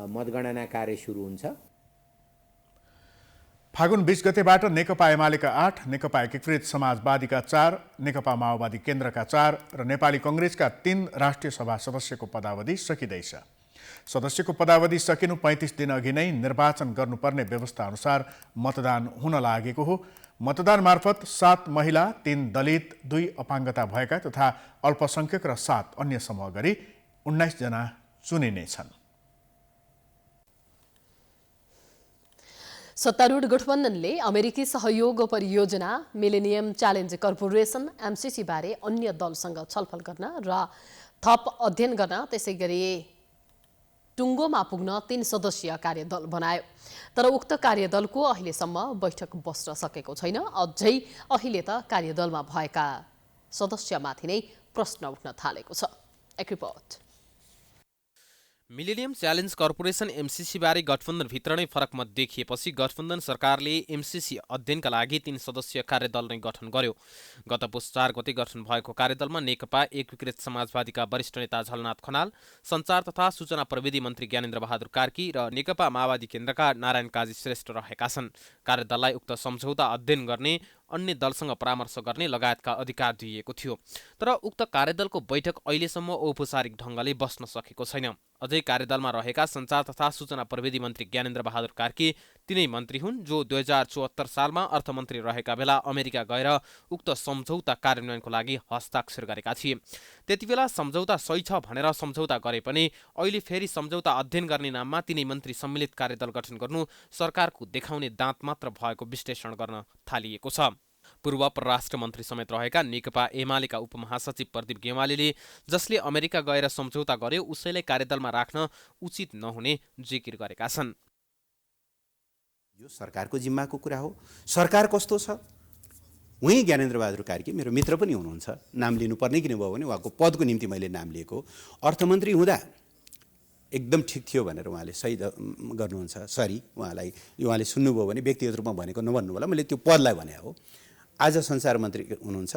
मतगणना कार्य सुरु हुन्छ। फागुन 20 गतेबाट नेकपा एमालेका 8, नेकपा एकीकृत समाजवादीका 4, नेकपा माओवादी केन्द्रका 4 र नेपाली कङ्ग्रेसका 3 राष्ट्रिय सभा सदस्यको पदावधि सकिँदैछ। सदस्यको पदावधि सकिनु 35 दिन अघि नै निर्वाचन गर्नुपर्ने व्यवस्था अनुसार मतदान हुन लागेको हो। मतदान मार्फत 7 महिला, 3 दलित, 2 अपाङ्गता भएका तथा अल्पसंख्यक र 7 अन्य समूह गरी 19 जना चुनिनेछन्। सत्तारूढ गठबन्धनले अमेरिकी सहयोग परियोजना मिलेनियम च्यालेन्ज कर्पोरेसन MCC बारे अन्य दलसँग छलफल गर्न र थप अध्ययन गर्न, त्यसै गरी टुङ्गोमा पुग्न 3 सदस्यीय कार्यदल बनायो। तर उक्त कार्यदलको अहिलेसम्म बैठक बस्न सकेको छैन। अझै अहिले त कार्यदलमा भएका सदस्यमाथि नै प्रश्न उठ्न थालेको छ। एक report. Millennium challenge corporation MCC बारे गठबन्धनभित्र नै फरक मत देखिएपछि गठबन्धन सरकारले MCC अध्ययनका लागि 3 सदस्यीय कार्यदल नै गठन गर्यो। गत पुस 4 गते गठन भएको कार्यदलमा नेकपा एकीकृत समाजवादीका वरिष्ठ नेता झलनाथ खनाल, सञ्चार तथा सूचना प्रविधि मन्त्री ज्ञानेन्द्र बहादुर कार्की र नेकपा माओवादी केन्द्रका नारायण काजी श्रेष्ठ रहेका छन्। कार्यदललाई उक्त सम्झौता अध्ययन गर्ने, अन्य दलसँग परामर्श गर्ने लगायतका अधिकार दिइएको थियो। तर उक्त कार्यदलको बैठक अहिलेसम्म औपचारिक ढङ्गले बस्न सकेको छैन। अझै कार्यदलमा रहेका सञ्चार तथा सूचना प्रविधि मन्त्री ज्ञानेन्द्र बहादुर कार्की तिनै मन्त्री हुन् जो 2074 सालमा अर्थमन्त्री रहेका बेला अमेरिका गएर उक्त सम्झौता कार्यान्वयनको लागि हस्ताक्षर गरेका थिए। त्यतिबेला सम्झौता सही छ भनेर सम्झौता गरे पनि अहिले फेरि सम्झौता अध्ययन गर्ने नाममा तिनै मन्त्री सम्मिलित कार्यदल गठन गर्नु सरकारको देखाउने दाँत मात्र भएको विश्लेषण गर्न थालिएको छ। पूर्व परराष्ट्र मन्त्री समेत रहेका नेकपा एमालेका उपमहासचिव प्रदीप गेवालीले जसले अमेरिका गएर सम्झौता गर्यो उसैलाई कार्यदलमा राख्न उचित नहुने जिकिर गरेका छन्। यो सरकारको जिम्माको कुरा हो। सरकार कस्तो छ? उही ज्ञानेन्द्र बहादुर कार्की मेरो मित्र पनि हुनुहुन्छ, नाम लिनुपर्ने किन भयो भने उहाँको पदको निम्ति मैले नाम लिएको। अर्थमन्त्री हुँदा एकदम ठिक थियो भनेर उहाँले सही गर्नुहुन्छ। सरी, उहाँले सुन्नुभयो भने व्यक्तिगत रूपमा भनेको नभन्नु होला, मैले त्यो पदलाई भने हो। आज संसार मन्त्री हुनुहुन्छ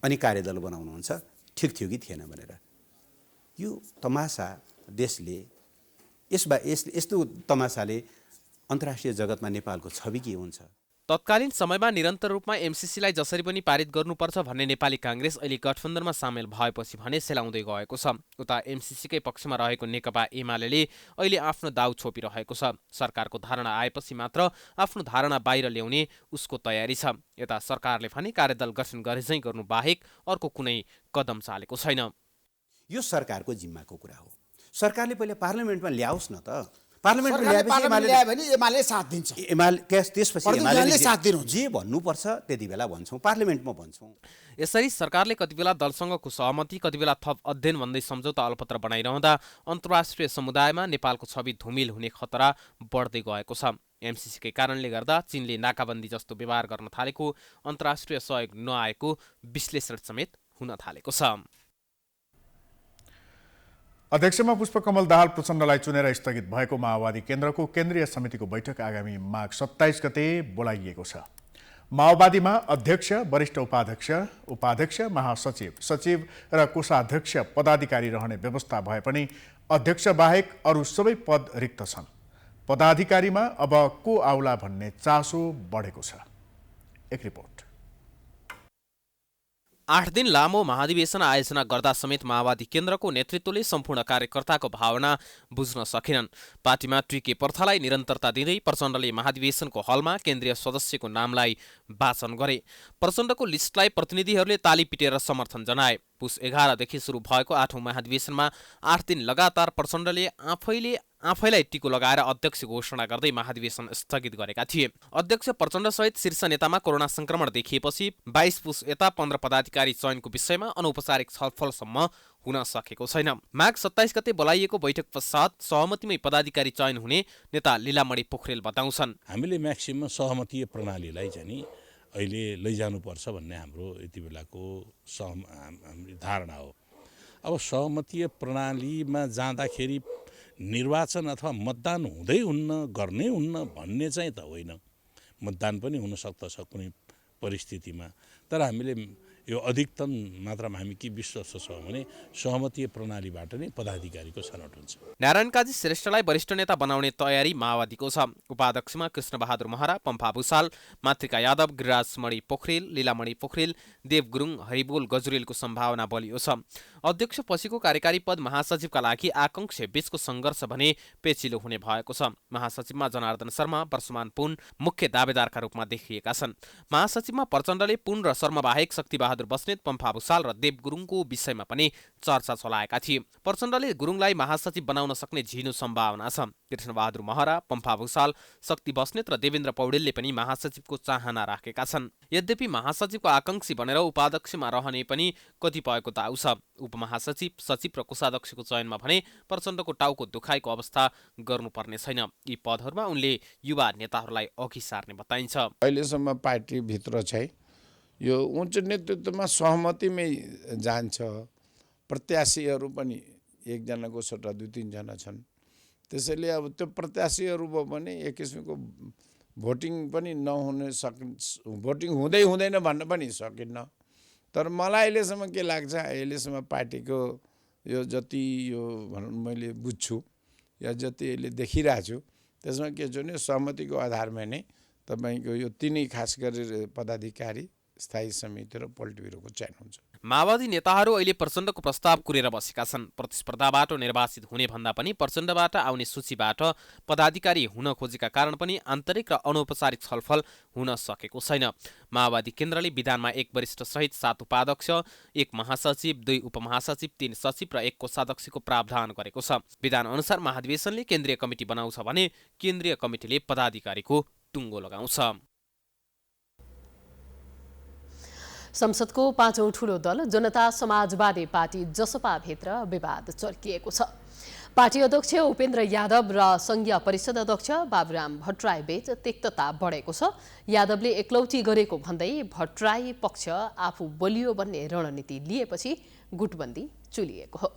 अनि कार्यदल बनाउनुहुन्छ, ठिक थियो कि थिएन भनेर। यो तमासा देशले यस्तो तमासाले अन्तर्राष्ट्रिय जगतमा नेपालको छवि के हुन्छ? तत्कालीन समयमा निरन्तर रूपमा एमसीसीलाई जसरी पनि पारित गर्नुपर्छ भन्ने नेपाली काङ्ग्रेस अहिले गठबन्धनमा सामेल भएपछि भने सेलाउँदै गएको छ। उता एमसीसीकै पक्षमा रहेको नेकपा एमाले अहिले आफ्नो दाउ छोपिरहेको छ। सरकारको धारणा आएपछि मात्र आफ्नो धारणा बाहिर ल्याउने उसको तयारी छ। यता सरकारले भने कार्यदल गठन गरेझैँ गर्नु बाहेक अर्को कुनै कदम चालेको छैन। यो सरकारको जिम्माको कुरा हो। सरकारले पहिले पार्लियामेन्टमा ल्याओस् न त। पार्लियामेन्टमा ल्यायो भने एमाले साथ दिन्छ। त्यसपछि एमाले साथ दिनु जे भन्नुपर्छ त्यति बेला भन्छौँ, पार्लियामेन्टमा भन्छौँ। यसरी सरकारले कति बेला दलसँगको सहमति, कति बेला थप अध्ययन भन्दै सम्झौता अलपत्र बनाइरहँदा अन्तर्राष्ट्रिय समुदायमा नेपालको छवि धुमिल हुने खतरा बढ्दै गएको छ। एमसीसीकै कारणले गर्दा चीनले नाकाबन्दी जस्तो व्यवहार गर्न थालेको, अन्तर्राष्ट्रिय सहयोग नआएको विश्लेषण समेत हुन थालेको छ। अध्यक्षमा पुष्पकमल दाहाल प्रचण्डलाई चुनेर स्थगित भएको माओवादी केन्द्रको केन्द्रीय समितिको बैठक आगामी माघ 27 गते बोलाइएको छ। माओवादीमा अध्यक्ष, वरिष्ठ उपाध्यक्ष, उपाध्यक्ष, महासचिव, सचिव र कोषाध्यक्ष पदाधिकारी रहने व्यवस्था भए पनि अध्यक्ष बाहेक अरू सबै पद रिक्त छन्। पदाधिकारीमा अब को आउला भन्ने चासो बढेको छ। एक रिपोर्ट। 8 दिन लामो महाधिवेशन आयोजना गर्दा समेत माओवादी केन्द्रको नेतृत्वले सम्पूर्ण कार्यकर्ताको भावना बुझ्न सकेनन्। पार्टीमा टिके प्रथालाई निरन्तरता दिँदै प्रचण्डले महाधिवेशनको हलमा केन्द्रीय सदस्यको नामलाई वाचन गरे। प्रचण्डको लिस्टलाई प्रतिनिधिहरूले ताली पिटेर समर्थन जनाए। पुस 11 देखि सुरु भएको 8औं महाधिवेशनमा 8 दिन लगातार प्रचण्डले आफैलाई टिको लगाएर अध्यक्ष घोषणा गर्दै महाधिवेशन स्थगित गरेका थिए। अध्यक्ष प्रचण्डसहित शीर्ष नेतामा कोरोना संक्रमण देखिएपछि 22 पुस यता 15 पदाधिकारी चयनको विषयमा अनौपचारिक छलफलसम्म हुन सकेको छैन। माघ 27 गते बोलाइएको बैठक पश्चात सहमतिमै पदाधिकारी चयन हुने नेता लीलामणि पोखरेल बताउँछन्। हामीले म्याक्सिमम सहमतीय प्रणालीलाई चाहिँ नि अहिले लैजानुपर्छ भन्ने हाम्रो यति बेलाको धारणा हो। अब सहमतीय प्रणालीमा जाँदाखेरि निर्वाचन अथवा मतदान हुँदै हुन्न, गर्ने हुन्न भन्ने चाहिँ त होइन। मतदान पनि हुन सक्दछ कुनै परिस्थितिमा। तर हामीले यो अधिकतम मात्रामा हामी के विश्वास छौँ भने सहमतीय प्रणालीबाट नै पदाधिकारीको छनौट हुन्छ। नारायण काजी श्रेष्ठलाई वरिष्ठ नेता बनाउने तयारी माओवादीको छ। उपाध्यक्षमा कृष्णबहादुर महरा, पम्फा भूषाल, मातृका यादव, गिरिराजमणि पोखरेल, लीलामणि पोखरेल, देव गुरुङ, हरिबोल गजुरेलको सम्भावना बलियो छ। अध्यक्ष पछिको कार्यकारी पद महासचिवका लागि आकांक्षी बीचको सङ्घर्ष भने पेचिलो हुने भएको छ। महासचिवमा जनार्दन शर्मा, वर्षमान पुन मुख्य दावेदारका रूपमा देखिएका छन्। महासचिवमा प्रचण्डले पुन र शर्मा बाहेक शक्तिबहादुर बस्नेत, पम्फा भूषाल र देव गुरुङको विषयमा पनि चर्चा चलाएका थिए। प्रचण्डले गुरुङलाई महासचिव बनाउन सक्ने झिनो सम्भावना छ। कृष्णबहादुर महरा, पम्फा भूषाल, शक्ति बस्नेत र देवेन्द्र पौडेलले पनि महासचिवको चाहना राखेका छन्। यद्यपि महासचिवको आकांक्षी भनेर उपाध्यक्षमा रहने पनि कतिपयको दाउ छ। उपमहासचिव, सचिव र कोषाध्यक्षको चयनमा भने प्रचण्डको टाउको दुखाइको अवस्था गर्नुपर्ने छैन। यी पदहरूमा उनले युवा नेताहरूलाई अघि सार्ने बताइन्छ। अहिलेसम्म पार्टीभित्र चाहिँ यो उच्च नेतृत्वमा सहमतिमै जान्छ। प्रत्याशीहरू पनि एकजनाको सट्टा 2-3 जना छन्। त्यसैले अब त्यो प्रत्याशीहरू भयो भने एक किसिमको भोटिङ पनि भोटिङ हुँदैन भन्न पनि सकिन्न। तर मलाई अहिलेसम्म के लाग्छ, अहिलेसम्म पार्टीको यो जति यो भनौँ मैले बुझ्छु या जति अहिले देखिरहेको छु त्यसमा के छ भने सहमतिको आधारमा नै तपाईँको यो तिनै खास गरेर पदाधिकारी, स्थायी समिति र पोलिट ब्युरोको चयन हुन्छ। माओवादी नेताहरू अहिले प्रचण्डको प्रस्ताव कुरेर बसेका छन्। प्रतिस्पर्धाबाट निर्वाचित हुने भन्दा पनि प्रचण्डबाट आउने सूचीबाट पदाधिकारी हुन खोजेका कारण पनि आन्तरिक र अनौपचारिक छलफल हुन सकेको छैन। माओवादी केन्द्रले विधानमा 1 वरिष्ठ सहित 7 उपाध्यक्ष, 1 महासचिव, 2 उपमहासचिव, 3 सचिव र 1 कोषाध्यक्षको प्रावधान गरेको छ। विधान अनुसार महाधिवेशनले केन्द्रीय कमिटी बनाउँछ भने केन्द्रीय कमिटीले पदाधिकारीको टुङ्गो लगाउँछ। संसदको 5औं ठूलो दल जनता समाजवादी पार्टी जसपाभित्र विवाद चर्किएको छ। पार्टी अध्यक्ष उपेन्द्र यादव र संघीय परिषद अध्यक्ष बाबुराम भट्टराई बीच तिक्तता बढेको छ। यादवले एकलौटी गरेको भन्दै भट्टराई पक्ष आफू बलियो भन्ने रणनीति लिएपछि गुटबन्दी चुलिएको हो।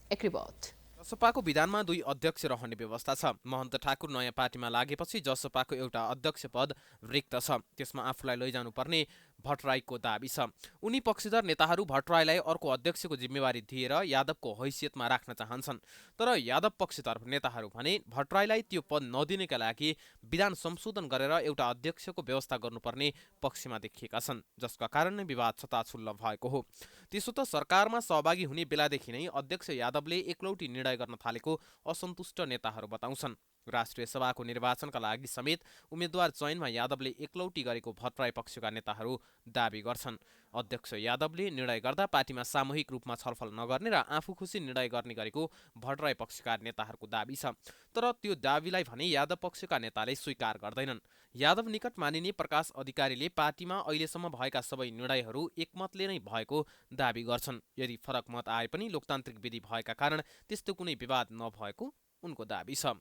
एक रिपोर्ट। जसपाको विधानमा 2 अध्यक्ष रहने व्यवस्था छ। महन्त ठाकुर नयाँ पार्टीमा लागेपछि जसपाको एउटा अध्यक्ष पद रिक्त छ। त्यसमा आफूलाई लैजानुपर्ने भट्टराईको दाबी छ। उनी पक्षधर नेताहरू भट्टराईलाई अर्को अध्यक्षको जिम्मेवारी दिएर यादवको हैसियतमा राख्न चाहन्छन्। तर यादव पक्षधर नेताहरू भने भट्टराईलाई त्यो पद नदिनका लागि विधान संशोधन गरेर एउटा अध्यक्षको व्यवस्था गर्नुपर्ने पक्षमा देखिएका छन्, जसका कारण नै विवाद छताछुल्ल भएको हो। त्यसो त सरकारमा सहभागी हुने बेलादेखि नै अध्यक्ष यादवले एकलौटी निर्णय गर्न थालेको असन्तुष्ट नेताहरू बताउँछन्। राष्ट्रिय सभाको निर्वाचनका लागि समेत उम्मेद्वार चयनमा यादवले एकलौटी गरेको भट्टराई पक्षका नेताहरू दाबी गर्छन्। अध्यक्ष यादवले निर्णय गर्दा पार्टीमा सामूहिक रूपमा छलफल नगर्ने र आफू खुसी निर्णय गर्ने गरेको भट्टराई पक्षका नेताहरूको दाबी छ। तर त्यो दाबीलाई भने यादव पक्षका नेताले स्वीकार गर्दैनन्। यादव निकट मानिने प्रकाश अधिकारीले पार्टीमा अहिलेसम्म भएका सबै निर्णयहरू एकमतले नै भएको दाबी गर्छन्। यदि फरक मत आए पनि लोकतान्त्रिक विधि भएका कारण त्यस्तो कुनै विवाद नभएको उनको दाबी छ।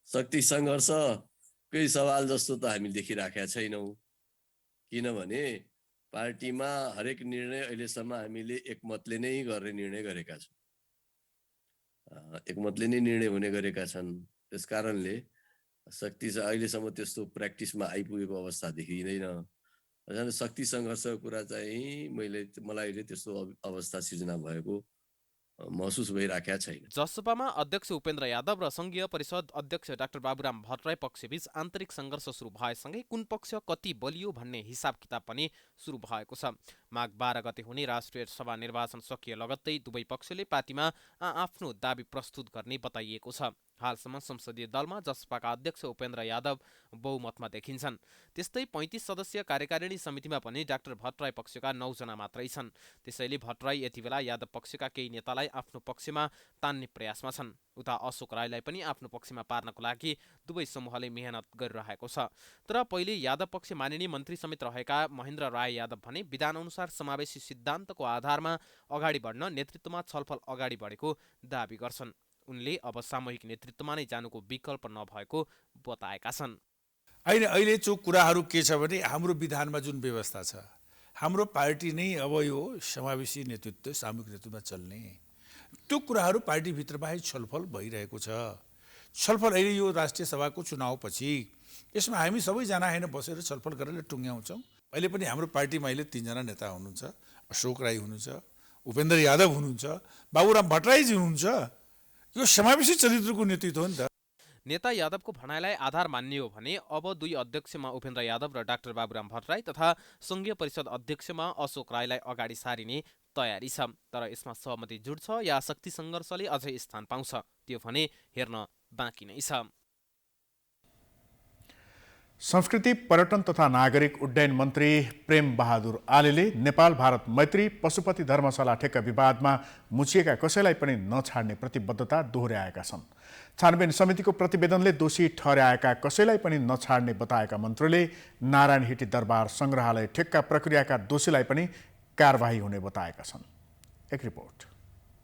शक्ति सङ्घर्षकै सवाल जस्तो त हामी देखिराखेका छैनौँ, किनभने पार्टीमा हरेक निर्णय अहिलेसम्म हामीले एकमतले नै गर्ने निर्णय गरेका छौँ, एकमतले नै निर्णय हुने गरेका छन्। त्यस कारणले शक्ति अहिलेसम्म त्यस्तो प्र्याक्टिसमा आइपुगेको अवस्था देखिँदैन। झन् शक्ति सङ्घर्षको कुरा चाहिँ मलाई अहिले त्यस्तो अवस्था सिर्जना भएको महसुस भइराखेका छैन। जसपामा अध्यक्ष उपेन्द्र यादव र संघीय परिषद अध्यक्ष डाक्टर बाबुराम भट्टराई पक्षबीच आन्तरिक सङ्घर्ष सुरु भएसँगै कुन पक्ष कति बलियो भन्ने हिसाब किताब पनि सुरु भएको छ। माघ 12 गते हुने राष्ट्रिय सभा निर्वाचन सकिए लगत्तै दुवै पक्षले पार्टीमा आफ्नो दाबी प्रस्तुत गर्ने बताइएको छ। हालसम्म संसदीय दलमा जसपाका अध्यक्ष उपेन्द्र यादव बहुमतमा देखिन्छन्। त्यस्तै 35 सदस्यीय कार्यकारिणी समितिमा पनि डाक्टर भट्टराई पक्षका 9 जना मात्रै छन्। त्यसैले भट्टराई यति बेला यादव पक्षका केही नेतालाई आफ्नो पक्षमा तान्ने प्रयासमा छन्। उता अशोक राईलाई पनि आफ्नो पक्षमा पार्नको लागि दुवै समूहले मेहनत गरिरहेको छ। तर पहिले यादव पक्ष मानिने मन्त्री समेत रहेका महेन्द्र राय यादव भने विधानअनुसार समावेशी सिद्धान्तको आधारमा अगाडि बढ्न नेतृत्वमा छलफल अगाडि बढेको दाबी गर्छन्। उनले अब सामूहिक नेतृत्वमा नै जानुको विकल्प नभएको बताएका छन्। अहिले जो कुराहरू के छ भने हाम्रो विधानमा जुन व्यवस्था छ, हाम्रो पार्टी नै अब यो समावेशी नेतृत्व सामूहिक नेतृत्वमा चल्ने, त्यो कुराहरू पार्टीभित्र बाहेक छलफल भइरहेको छ। छलफल अहिले यो राष्ट्रिय सभाको चुनावपछि यसमा हामी सबैजना होइन बसेर छलफल गरेर टुङ्ग्याउँछौँ। अहिले पनि हाम्रो पार्टीमा अहिले 3 जना नेता हुनुहुन्छ। अशोक राई हुनुहुन्छ, उपेन्द्र यादव हुनुहुन्छ, बाबुराम भट्टराईजी हुनुहुन्छ। यो समावेशी चरित्रको नेतृत्व हो नि त। नेता यादवको भनाइलाई आधार मान्ने हो भने अब दुई अध्यक्षमा उपेन्द्र यादव र डाक्टर बाबुराम भट्टराई तथा संघीय परिषद अध्यक्षमा अशोक राईलाई अगाडि सारिने तयारी छ। तर यसमा सहमति जुट्छ या शक्ति सङ्घर्षले अझै स्थान पाउँछ, त्यो भने हेर्न बाँकी नै छ। संस्कृति पर्यटन तथा नागरिक उड्डयन मन्त्री प्रेम बहादुर आलेले नेपाल भारत मैत्री पशुपति धर्मशाला ठेक्का विवादमा मुछिएका कसैलाई पनि नछाड्ने प्रतिबद्धता दोहोर्याएका छन्। छानबिन समितिको प्रतिवेदनले दोषी ठहर्याएका कसैलाई पनि नछाड्ने बताएका मन्त्रीले नारायण हिटी दरबार सङ्ग्रहालय ठेक्का प्रक्रियाका दोषीलाई पनि कारबाही हुने बताएका छन्। एक रिपोर्ट।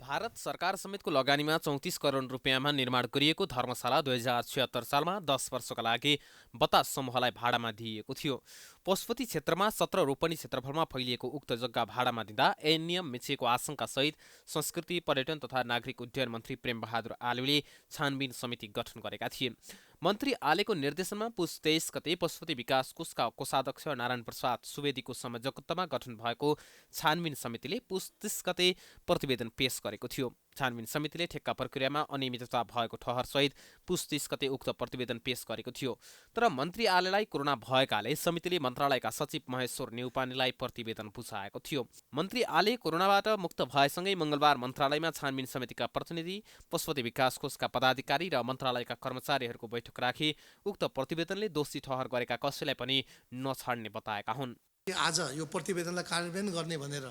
भारत सरकार समेतको लगानीमा 34 करोड रुपियाँमा निर्माण गरिएको धर्मशाला 2076 सालमा 10 वर्षका लागि बतास समूहलाई भाडामा दिइएको थियो। पशुपति क्षेत्रमा 17 रोपनी क्षेत्रफलमा फैलिएको उक्त जग्गा भाडामा दिँदा ऐन नियम मिचिएको आशंकासहित संस्कृति पर्यटन तथा नागरिक उड्डयन मन्त्री प्रेम बहादुर आलेले छानबिन समिति गठन गरेका थिए। मन्त्री आलेको निर्देशनमा पुस 23 गते पशुपति विकास कोषका कोषाध्यक्ष नारायण प्रसाद सुवेदीको संयोजकत्वमा गठन भएको छानबिन समितिले पुस 30 गते प्रतिवेदन पेश गरेको थियो। छानबिन समितिले ठेक्का प्रक्रियामा अनियमितता भएको ठहरसहित पुस 30 गते उक्त प्रतिवेदन पेश गरेको थियो। तर मन्त्री आलेलाई कोरोना भएकाले समितिले मन्त्रालयका सचिव महेश्वर नेउपानेलाई प्रतिवेदन बुझाएको थियो। मन्त्री आले कोरोनाबाट मुक्त भएसँगै मङ्गलबार मन्त्रालयमा छानबिन समितिका प्रतिनिधि, पशुपति विकास कोषका पदाधिकारी र मन्त्रालयका कर्मचारीहरूको बैठक राखी उक्त प्रतिवेदनले दोषी ठहर गरेका कसैलाई पनि नछाड्ने बताएका हुन्। आज यो प्रतिवेदनलाई कार्यान्वयन गर्ने भनेर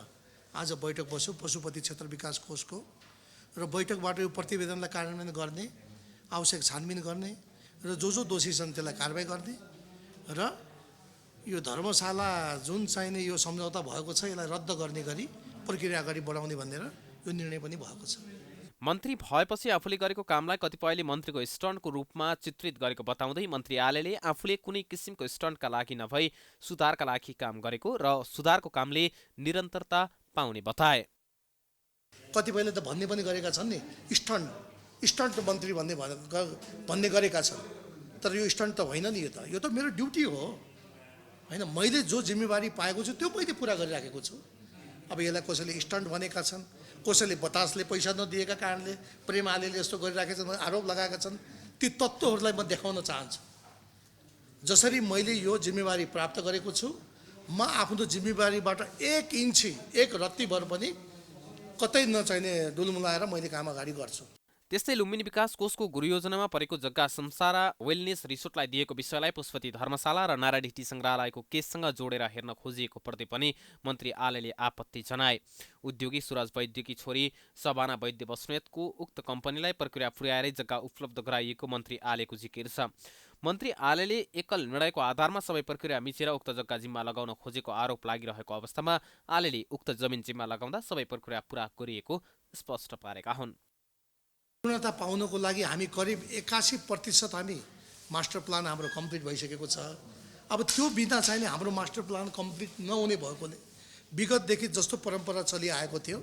आज बैठक बस्यो पशुपति क्षेत्र विकास कोषको, र बैठकबाट यो प्रतिवेदनलाई कार्यान्वयन गर्ने, आवश्यक छानबिन गर्ने र जो दोषी छन् त्यसलाई कारबाही गर्ने र यो धर्मशाला जुन चाहिने यो सम्झौता भएको छ यसलाई रद्द गर्ने गरी प्रक्रिया अगाडि बढाउने भनेर यो निर्णय पनि भएको छ। मन्त्री भएपछि आफूले गरेको कामलाई कतिपयले मन्त्रीको स्टन्टको रूपमा चित्रित गरेको बताउँदै मन्त्री आलेले आफूले कुनै किसिमको स्टन्टका लागि नभई सुधारका लागि काम गरेको र सुधारको कामले निरन्तरता पाउने बताए। कतिपयले त भन्ने पनि गरेका छन् नि स्टन्ट मन्त्री भन्ने गरेका छन्, तर यो स्टन्ट त होइन नि। यो त मेरो ड्युटी हो। होइन मैले जो जिम्मेवारी पाएको छु त्यो मैले पुरा गरिराखेको छु। अब यसलाई कसैले स्टन्ट भनेका छन्, कसैले बतासले पैसा नदिएका कारणले प्रेम आलेले यस्तो गरिराखेका छन् आरोप लगाएका छन्। ती तत्त्वहरूलाई म देखाउन चाहन्छु। जसरी मैले यो जिम्मेवारी प्राप्त गरेको छु, म आफ्नो जिम्मेवारीबाट 1 इन्ची 1 रत्तीभर पनि कतै नचाहिने डुलमुलाएर मैले काम अगाडि गर्छु। त्यस्तै लुम्बिनी विकास कोषको गुरु योजनामा परेको जग्गा संसारा वेलनेस रिसोर्टलाई दिएको विषयलाई पुष्पति धर्मशाला र नाराढिटी संग्रहालयको केससँग जोडेर हेर्न खोजिएको प्रति पनि मन्त्री आलेले आपत्ति जनाए। उद्योगी सुरज वैद्यकी छोरी सबाना वैद्य बस्नेतको उक्त कम्पनीलाई प्रक्रिया पुर्याएरै जग्गा उपलब्ध गराइएको मन्त्री आलेको जिकिर छ। मन्त्री आलेले एकल निर्णयको आधारमा सबै प्रक्रिया मिचेर उक्त जग्गा जिम्मा लगाउन खोजेको आरोप लागिरहेको अवस्थामा आलेले उक्त जमिन जिम्मा लगाउँदा सबै प्रक्रिया पूरा गरिएको स्पष्ट पारेका हुन्। पूर्णता पाउनको लागि हामी करिब 81% हामी मास्टर प्लान हाम्रो कम्प्लिट भइसकेको छ। अब त्यो बिना चाहिँ हाम्रो मास्टर प्लान कम्प्लिट नहुने भएकोले विगतदेखि जस्तो परम्परा चलिआएको थियो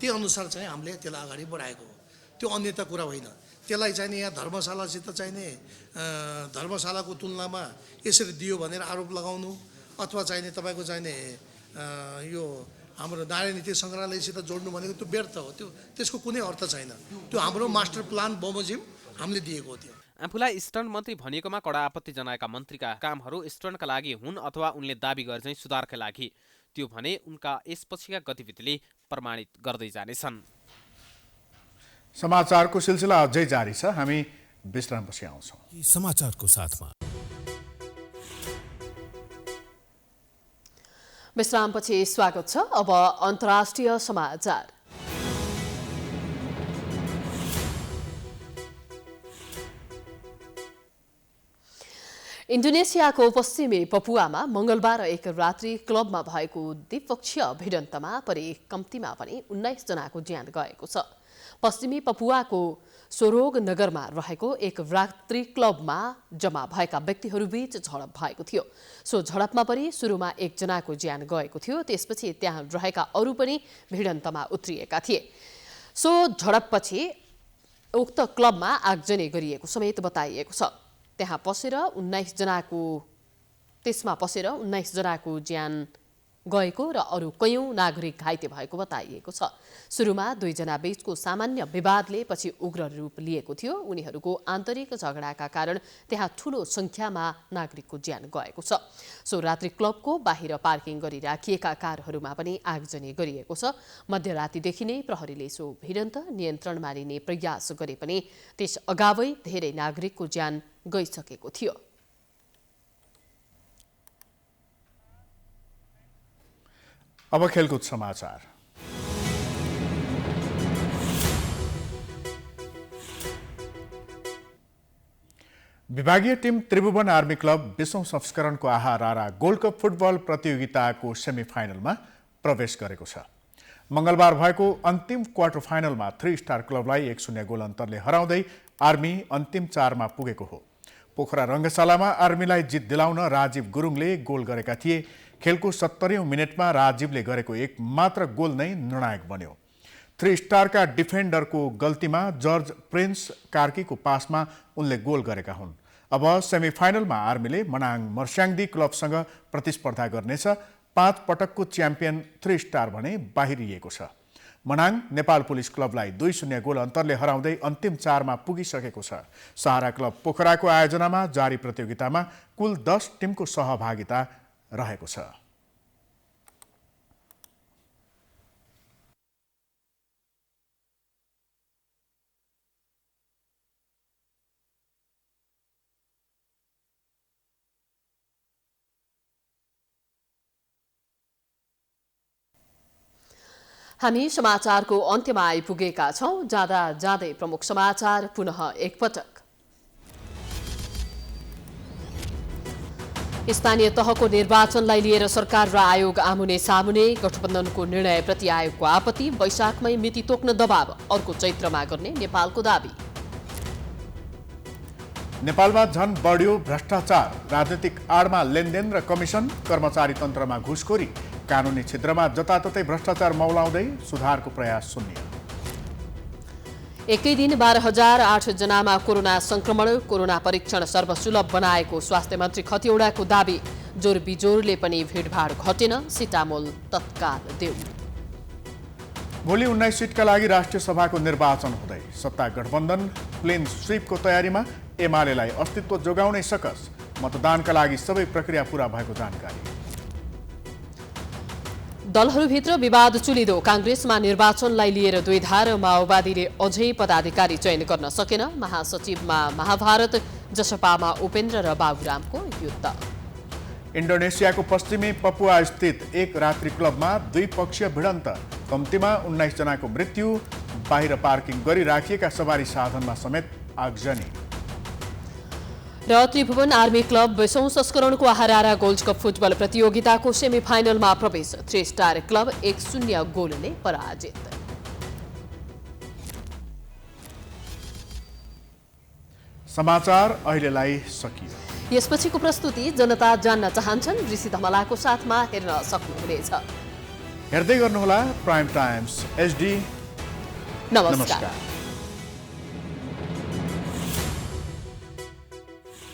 त्यही अनुसार चाहिँ हामीले त्यसलाई अगाडि बढाएको हो। त्यो अन्यथा कुरा होइन। त्यसलाई चाहिँ यहाँ धर्मशालासित चाहिँ धर्मशालाको तुलनामा यसरी दियो भनेर आरोप लगाउनु अथवा चाहिँ तपाईँको चाहिँ यो हाम्रो नारायणहिटी सङ्ग्रहालयसित जोड्नु भनेको त्यो व्यर्थ हो। त्यसको कुनै अर्थ छैन। त्यो हाम्रो मास्टर प्लान बमोजिम हामीले दिएको थियो। आफूलाई स्टन्ट मन्त्री भनिएकोमा कडा आपत्ति जनाएका मन्त्रीका कामहरू स्टन्टका लागि हुन् अथवा उनले दाबी गरे चाहिँ सुधारका लागि, त्यो भने उनका यसपछिका गतिविधिले प्रमाणित गर्दै जानेछन्। समाचारको सिलसिला अझै जारी छ। हामी विश्रामपछि आउँछौँ। समाचारको साथमा विश्रामपछि स्वागत छ। अब अन्तर्राष्ट्रिय समाचार। इन्डोनेसियाको पश्चिमी पपुवामा मंगलबार एक रात्रि क्लबमा भएको द्विपक्षीय भिडन्तमा कम्तीमा पनि 19 जनाको ज्यान गएको छ। पश्चिमी पपुवाको सोरोग नगरमा रहेको एक रात्रि क्लबमा जम्मा भएका व्यक्तिहरूबीच झडप भएको थियो। सो झडपमा पनि सुरुमा 1 जनाको ज्यान गएको थियो। त्यसपछि त्यहाँ रहेका अरू पनि भिडन्तमा उत्रिएका थिए। सो झडपपछि उक्त क्लबमा आगजनी गरिएको समेत बताइएको छ। त्यसमा पसेर 19 जनाको ज्यान गएको र अरू कयौं नागरिक घाइते भएको बताइएको छ। सुरुमा 2 जना बीचको सामान्य विवादले पछि उग्र रूप लिएको थियो। उनीहरूको आन्तरिक झगडाका कारण त्यहाँ ठूलो संख्यामा नागरिकको ज्यान गएको छ। सो रात्रि क्लबको बाहिर पार्किङ गरिराखिएका कारहरूमा पनि आगजनी गरिएको छ। मध्यरातिदेखि नै प्रहरीले सो भिडन्त नियन्त्रणमा लिने प्रयास गरे पनि त्यस अगावै धेरै नागरिकको ज्यान गइसकेको थियो। अब खेलकुद समाचार। विभागीय टिम त्रिभुवन आर्मी क्लब 20औं संस्करणको आहारारा गोल्ड कप फुटबल प्रतियोगिताको सेमिफाइनलमा प्रवेश गरेको छ। मंगलबार भएको अन्तिम क्वार्टर फाइनलमा 3 स्टार क्लबलाई 1-0 गोल अन्तरले हराउँदै आर्मी अन्तिम 4 मा पुगेको हो। पोखरा रङ्गशालामा आर्मीलाई जित दिलाउन राजीव गुरुङले गोल गरेका थिए। खेलको 70औं मिनेटमा राजीवले गरेको एक मात्र गोल नै निर्णायक बन्यो। 3 स्टारका डिफेन्डरको गल्तीमा जर्ज प्रिन्स कार्कीको पासमा उनले गोल गरेका हुन्। अब सेमिफाइनलमा आर्मीले मनाङ मर्स्याङ्दी क्लबसँग प्रतिस्पर्धा गर्नेछ। 5 पटकको च्याम्पियन 3 स्टार भने बाहिरिएको छ। मनाङ नेपाल पुलिस क्लबलाई 2-0 गोल अन्तरले हराउँदै अन्तिम 4 मा पुगिसकेको छ। सहारा क्लब पोखराको आयोजनामा जारी प्रतियोगितामा कुल 10 टिमको सहभागिता रहेको छ। हामी समाचारको अन्त्यमा आइपुगेका छौं। जाँदा जाँदै प्रमुख समाचार पुनः एकपटक। स्थानीय तहको निर्वाचनलाई लिएर सरकार र आयोग आमुने सामुने। गठबन्धनको निर्णयप्रति आयोगको आपत्ति। वैशाखमै मिति तोक्न दबाव। अर्को चैत्रमा गर्ने नेपालको दाबी। नेपालमा झन बढ्यो भ्रष्टाचार। राजनीतिक आडमा लेनदेन र कमिसन। कर्मचारी तन्त्रमा घुसखोरी। कानुनी क्षेत्रमा जताततै भ्रष्टाचार मौलाउँदै सुधारको प्रयास शून्य। एकै दिन 12,008 जनामा कोरोना संक्रमण। कोरोना परीक्षण सर्वसुलभ बनाएको स्वास्थ्य मन्त्री खतिवड़ाको दाबी। जोर बिजोरले पनि भिडभाड घटेन, सिटामोल तत्काल देऊ। भोलि 19 सिटका लागि राष्ट्रिय सभाको निर्वाचन हुँदै सत्ता गठबन्धन प्लेन स्विपको तयारीमा, एमालेलाई अस्तित्व जोगाउनै सकस, मतदानका लागि सबै प्रक्रिया पूरा भएको जानकारी। दलहरूभित्र विवाद चुलिदो, काङ्ग्रेसमा निर्वाचनलाई लिएर द्विधार, माओवादीले अझै पदाधिकारी चयन गर्न सकेन, महासचिवमा महाभारत, जसपामा उपेन्द्र र बाबुरामको युद्ध। इन्डोनेसियाको पश्चिमी पपुवा स्थित एक रात्रि क्लबमा द्विपक्षीय भिडन्त, कम्तीमा 19 जनाको मृत्यु, बाहिर पार्किङ गरी राखिएका सवारी साधनमा समेत आगजनी। र त्रिभुवन आर्मी क्लब 20औं संस्करणको हरारा गोल्ड कप फुटबल प्रतियोगिताको सेमिफाइनलमा प्रवेश, 3 स्टार क्लब 1-0 गोलले पराजित। समाचार अहिलेलाई सकियो। यसपछिको प्रस्तुति जनता जान्न चाहन्छन् ऋषि धमलाको साथमा हेर्न सक्नुहुनेछ। हेर्दै गर्नुहोला प्राइम टाइम्स HD। नमस्कार।